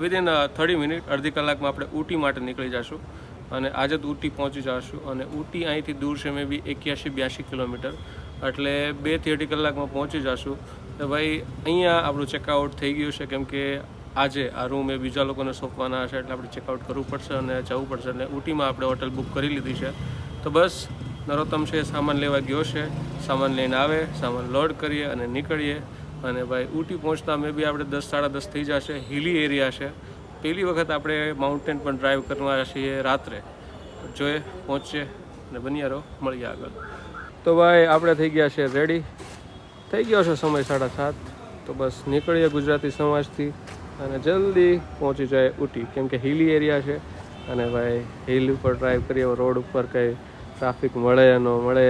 વિધિન 30 મિનિટ, અડધી કલાકમાં આપણે ઊટી માટે નીકળી જઈશું અને આજે તો ઊટી પહોંચી જઈશું. અને ઊટી અહીંથી દૂર છે મે બી 81-82 કિલોમીટર, એટલે 2 થી 2.5 કલાકમાં પહોંચી જઈશું. તો ભાઈ અહીંયા આપણું ચેકઆઉટ થઈ ગયું છે, કેમ કે આજે આ રૂમ એ બીજા લોકોને સોંપવાના હશે એટલે આપણે ચેકઆઉટ કરવું પડશે અને જવું પડશે. અને ઊટીમાં આપણે હોટલ બુક કરી લીધી છે. તો બસ નરોત્તમ છે સામાન લેવા ગયો છે, સામાન લઈને આવે, સામાન લોડ કરીએ અને નીકળીએ. અને ભાઈ ઊટી પહોંચતા મે બી આપણે 10-10:30 થઈ જશે. હિલી એરિયા છે, પહેલી વખત આપણે માઉન્ટેન પણ ડ્રાઈવ કરવા છીએ રાત્રે. જોઈએ, પહોંચીએ અને બન્યા રહો, મળીએ આગળ. તો ભાઈ આપણે થઈ ગયા છે રેડી, થઈ ગયો છે સમય 7:30. તો બસ નીકળીએ ગુજરાતી સમાજથી અને જલ્દી પહોંચી જાય ઊટી, કેમ કે હિલી એરિયા છે અને ભાઈ હિલ ઉપર ડ્રાઈવ કરીએ. રોડ ઉપર કંઈ ટ્રાફિક મળે ન મળે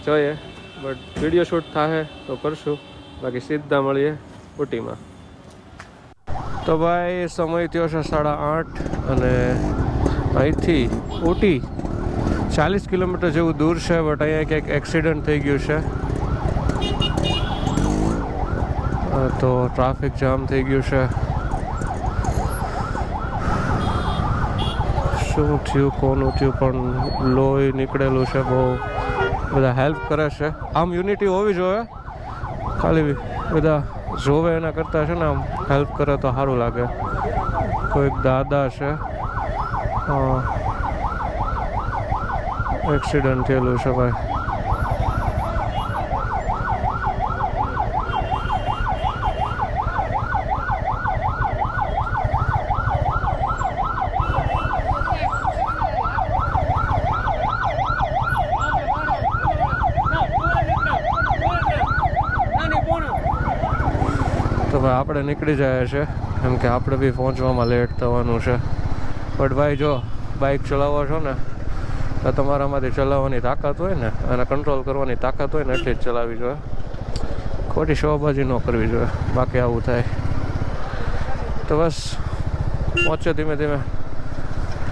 જોઈએ, બટ વિડીયો શૂટ થાય તો કરશું, બાકી સીધા મળીએ ઊટીમાં. તો ભાઈ સમય થયો છે 8:30 અને અહીંથી ઊટી 40 કિલોમીટર જેવું દૂર છે, બટ અહીંયા ક્યાંક એક્સિડન્ટ થઈ ગયું છે તો ટ્રાફિક જામ થઈ ગયું છે. શું થયું કોનું થયું, પણ લોહી નીકળેલું છે. બહુ બધા હેલ્પ કરે છે. આમ યુનિટી હોવી જોઈએ, ખાલી બધા જોવે એના કરતાં છે ને આમ હેલ્પ કરે તો સારું લાગે. કોઈક દાદા છે, એક્સિડન્ટ થયેલું છે ભાઈ. તો ભાઈ આપણે નીકળી જાય છે, કેમ કે આપણે બી પહોંચવામાં લેટ થવાનું છે. બટ ભાઈ જો બાઇક ચલાવો છો ને તો તમારામાંથી ચલાવવાની તાકાત હોય ને અને કંટ્રોલ કરવાની તાકાત હોય ને એટલી જ ચલાવવી જોઈએ, ખોટી શોબાજી ન કરવી જોઈએ, બાકી આવું થાય. તો બસ પહોંચે ધીમે ધીમે.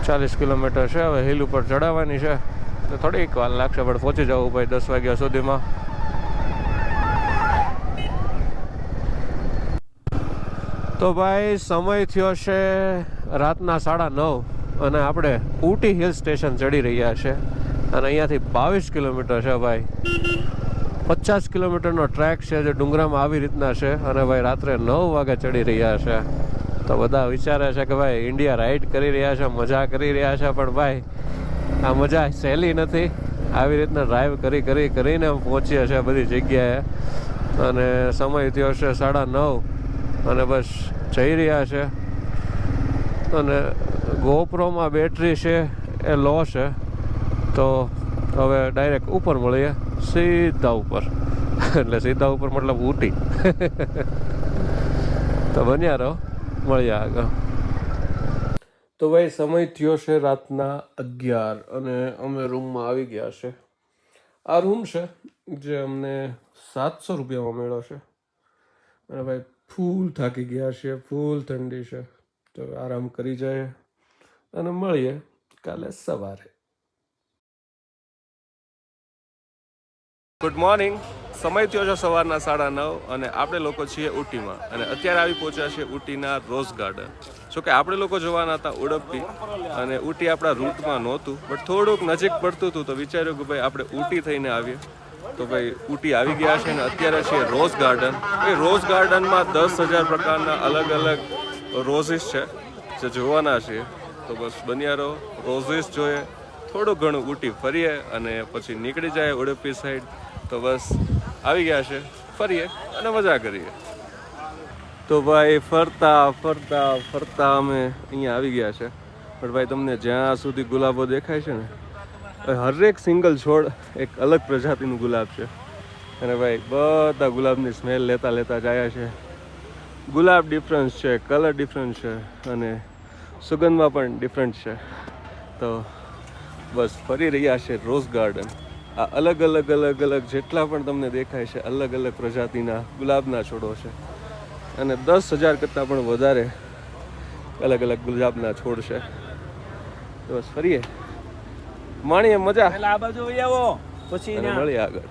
40 કિલોમીટર છે, હવે હિલ ઉપર ચડાવવાની છે તો થોડીક વાર લાગશે, પણ પહોંચી જવું ભાઈ 10 વાગ્યા સુધીમાં. તો ભાઈ સમય થયો છે રાતના 9:30 અને આપણે ઊટી હિલ સ્ટેશન ચડી રહ્યા છે અને અહીંયાથી 22 કિલોમીટર છે ભાઈ. 50 કિલોમીટરનો ટ્રેક છે જે ડુંગરામાં આવી રીતના છે અને ભાઈ રાત્રે 9 વાગે ચડી રહ્યા છે. તો બધા વિચારે છે કે ભાઈ ઇન્ડિયા રાઇડ કરી રહ્યા છે, મજા કરી રહ્યા છે, પણ ભાઈ આ મજા સહેલી નથી. આવી રીતના ડ્રાઈવ કરીને પહોંચીએ છીએ બધી જગ્યાએ. અને સમય થયો છે 9:30 અને બસ જઈ રહ્યા છે. અને ગોપ્રોમાં બેટરી છે એ લો છે, તો હવે ડાયરેક્ટ ઉપર મળીએ, સીધા ઉપર. એટલે સીધા ઉપર મતલબ ઊટી. તો બન્યા રહો, મળીએ આગળ. તો ભાઈ સમય થયો છે રાતના 11 અને અમે રૂમમાં આવી ગયા છે. આ રૂમ છે જે અમને 700 રૂપિયામાં મળ્યો છે. અને ભાઈ ફૂલ થાકી ગયા છે, ફૂલ ઠંડી છે, તો આરામ કરી જાય અને મળીએ કાલે સવારે. Good morning. સમય થયો છે સવારના 9:30 અને આપણે લોકો છીએ ઊટીમાં અને અત્યારે આવી પહોંચ્યા છે ઊટીના રોઝ ગાર્ડન. જોકે આપણે લોકો જવાના હતા ઉડુપી અને ઊટી આપણા રૂટમાં નહોતું, બટ થોડુંક નજીક પડતું હતું તો વિચાર્યું કે ભાઈ આપણે ઊટી થઈને આવીએ. તો ભાઈ ઊટી આવી ગયા છે અને અત્યારે છે રોઝ ગાર્ડન. એ રોઝ ગાર્ડનમાં 10,000 પ્રકારના અલગ અલગ રોઝિસ છે જે જોવાના છે. તો બસ બન્યા રહો, રોઝિસ જોઈએ, થોડું ઘણું ઊટી ફરીએ અને પછી નીકળી જાય ઉડુપી સાઈડ. તો બસ આવી ગયા છે, ફરીએ અને મજા કરીએ. તો ભાઈ ફરતા ફરતા ફરતા અમે અહીંયા આવી ગયા છે. પણ ભાઈ તમને જ્યાં સુધી ગુલાબો દેખાય છે ને, હરેક સિંગલ છોડ એક અલગ પ્રજાતિનું ગુલાબ છે. અને ભાઈ બધા ગુલાબની સ્મેલ લેતા લેતા જાય છે. ગુલાબ ડિફરન્સ છે, કલર ડિફરન્ટ છે અને સુગંધમાં પણ ડિફરન્ટ છે. તો બસ ફરી રહ્યા છે રોઝ ગાર્ડન. આ અલગ અલગ અલગ અલગ જેટલા પણ તમને દેખાય છે અલગ અલગ પ્રજાતિના ગુલાબના છોડો છે અને 10,000 કરતાં પણ વધારે અલગ અલગ ગુલાબના છોડ છે. તો બસ ફરીએ, માણીએ મજા. આ બાજુ આવો પછી અને મળીએ આગળ.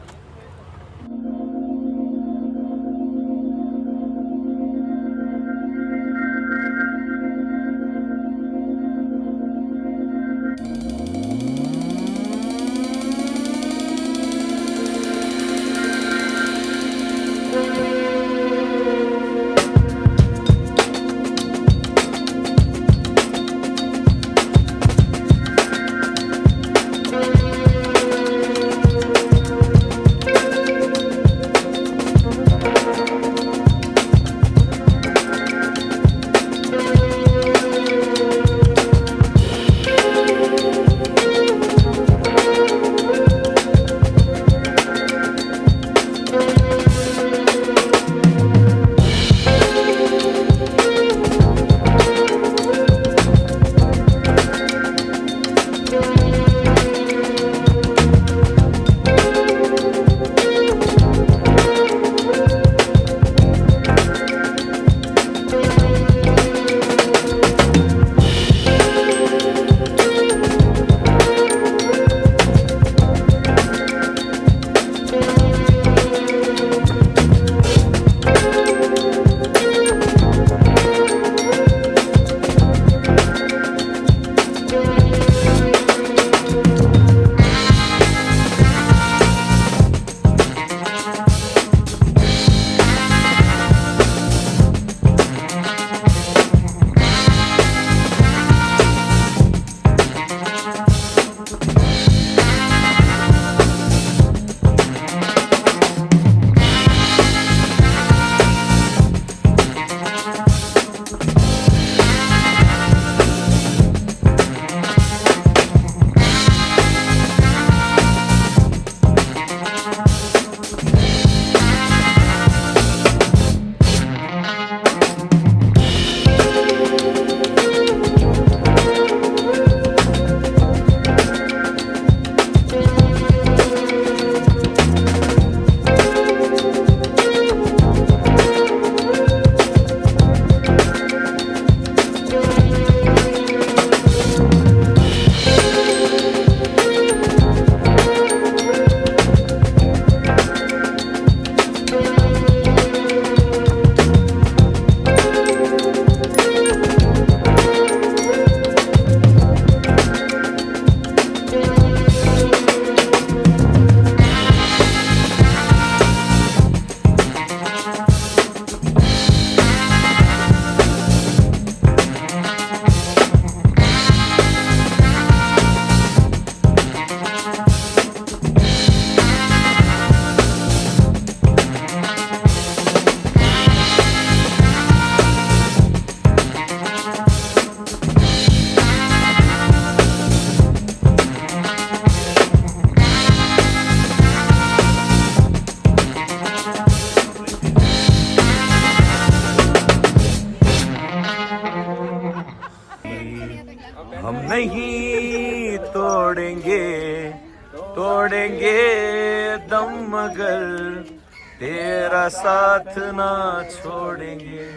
तेरा साथ ना छोड़ेंगे.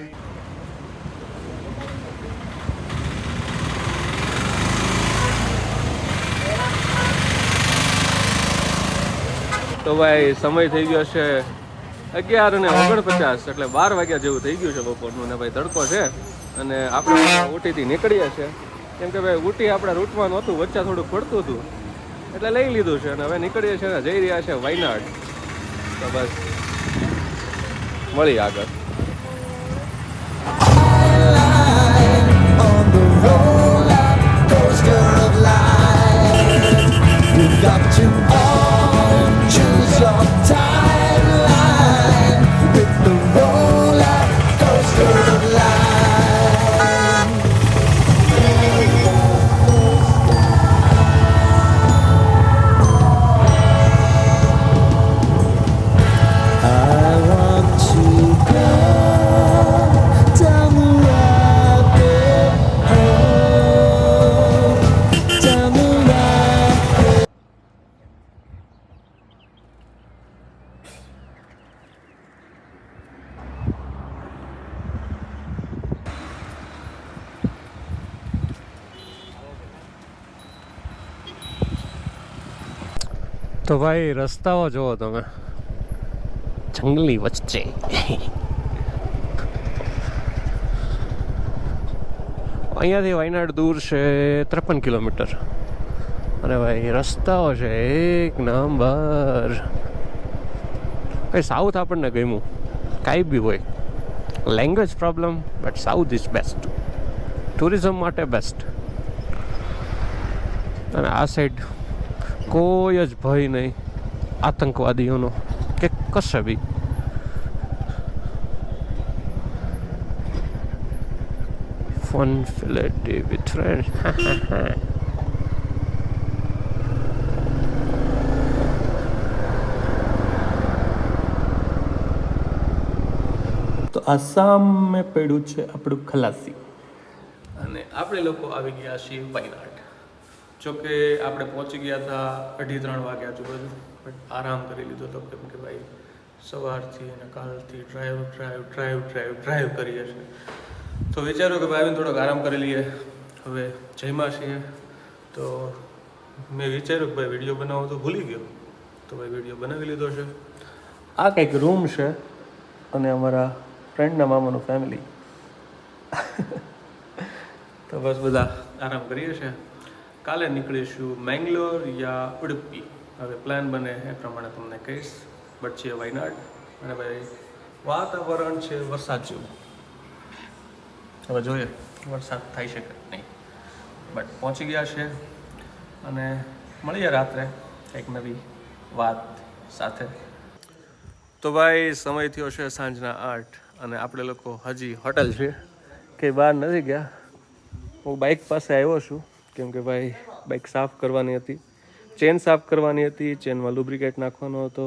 તો ભાઈ સમય થઈ ગયો છે 11:49, એટલે 12 વાગ્યા જેવું થઈ ગયું છે બપોરનું. ને ભાઈ તડકો છે અને આપણે ઊટીથી નીકળીએ છીએ, કેમ કે ભાઈ ઊટી આપણા રૂટમાં નહોતું, વચ્ચે થોડુંક પડતું હતું એટલે લઈ લીધું છે. અને હવે નીકળીએ છીએ ને જઈ રહ્યા છે વાયનાડ. તો બસ મળી આગળ. On the roller coaster of life, you've got to own, choose your timeline with the roller coaster of life. I want to go down the rabbit hole, down the rabbit. તો ભાઈ રસ્તાઓ જોવો તમે, જંગલી વચ્ચે. અહીંયાથી વાયનાડ દૂર છે 53 કિલોમીટર. અને ભાઈ રસ્તાઓ છે એક નંબર. કઈ સાઉથ આપણને ગમ્યું, કાંઈ બી હોય, language problem, but south is best, tourism માટે બેસ્ટ. અને આ સાઈડ કોઈ જ ભય નહીં આતંકવાદીઓનો કે કશે બી. ફન ફિલેટી વિથ ફ્રેન્ડ. તો આ સામે પડ્યું છે આપણું ખલાસી, અને આપણે લોકો આવી ગયા છીએ વાયનાડ. જોકે આપણે પહોંચી ગયા હતા 2:30 વાગે આજુબાજુ, બટ આરામ કરી લીધો હતો, કેમ કે ભાઈ સવારથી અને કાલથી ડ્રાઈવ કરીએ છીએ. તો વિચાર્યું કે ભાઈ આવીને થોડોક આરામ કરી લઈએ. હવે જમ્યા છીએ તો મેં વિચાર્યું કે ભાઈ વિડીયો બનાવો તો ભૂલી ગયો, તો ભાઈ વિડીયો બનાવી લીધો છે. આ કંઈક રૂમ છે અને અમારા ફ્રેન્ડના મામાનું ફેમિલી. તો બસ બધા આરામ કરીએ છીએ. કાલે નીકળીશું મેંગલોર યા ઉડુપી. હવે પ્લાન બને એ પ્રમાણે તમને કહીશ. બટ છે વાયનાડ, અને ભાઈ વાતાવરણ છે વરસાદ જેવું. હવે જોઈએ વરસાદ થાય છે કે નહીં, બટ પહોંચી ગયા છે. અને મળીએ રાત્રે એક નવી વાત સાથે. તો ભાઈ સમય થયો છે સાંજના 8, અને આપણે લોકો હજી હોટલ છે કે બહાર નથી ગયા. હું બાઇક પાસે આવ્યો છું, કેમ કે ભાઈ બાઇક સાફ કરવાની હતી, ચેન સાફ કરવાની હતી, ચેનમાં લુબ્રિકેટ નાખવાનો હતો,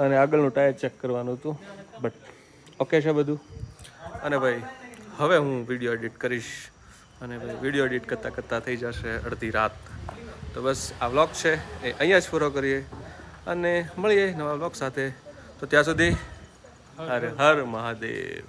અને આગળનું ટાયર ચેક કરવાનું હતું. બટ ઓકે છે બધું. અને ભાઈ હવે હું વિડીયો એડિટ કરીશ, અને ભાઈ વિડીયો એડિટ કરતાં થઈ જશે અડધી રાત. તો બસ આ વ્લોગ છે એ અહીંયા જ પૂરો કરીએ, અને મળીએ નવા વ્લોગ સાથે. તો ત્યાં સુધી હર હર મહાદેવ.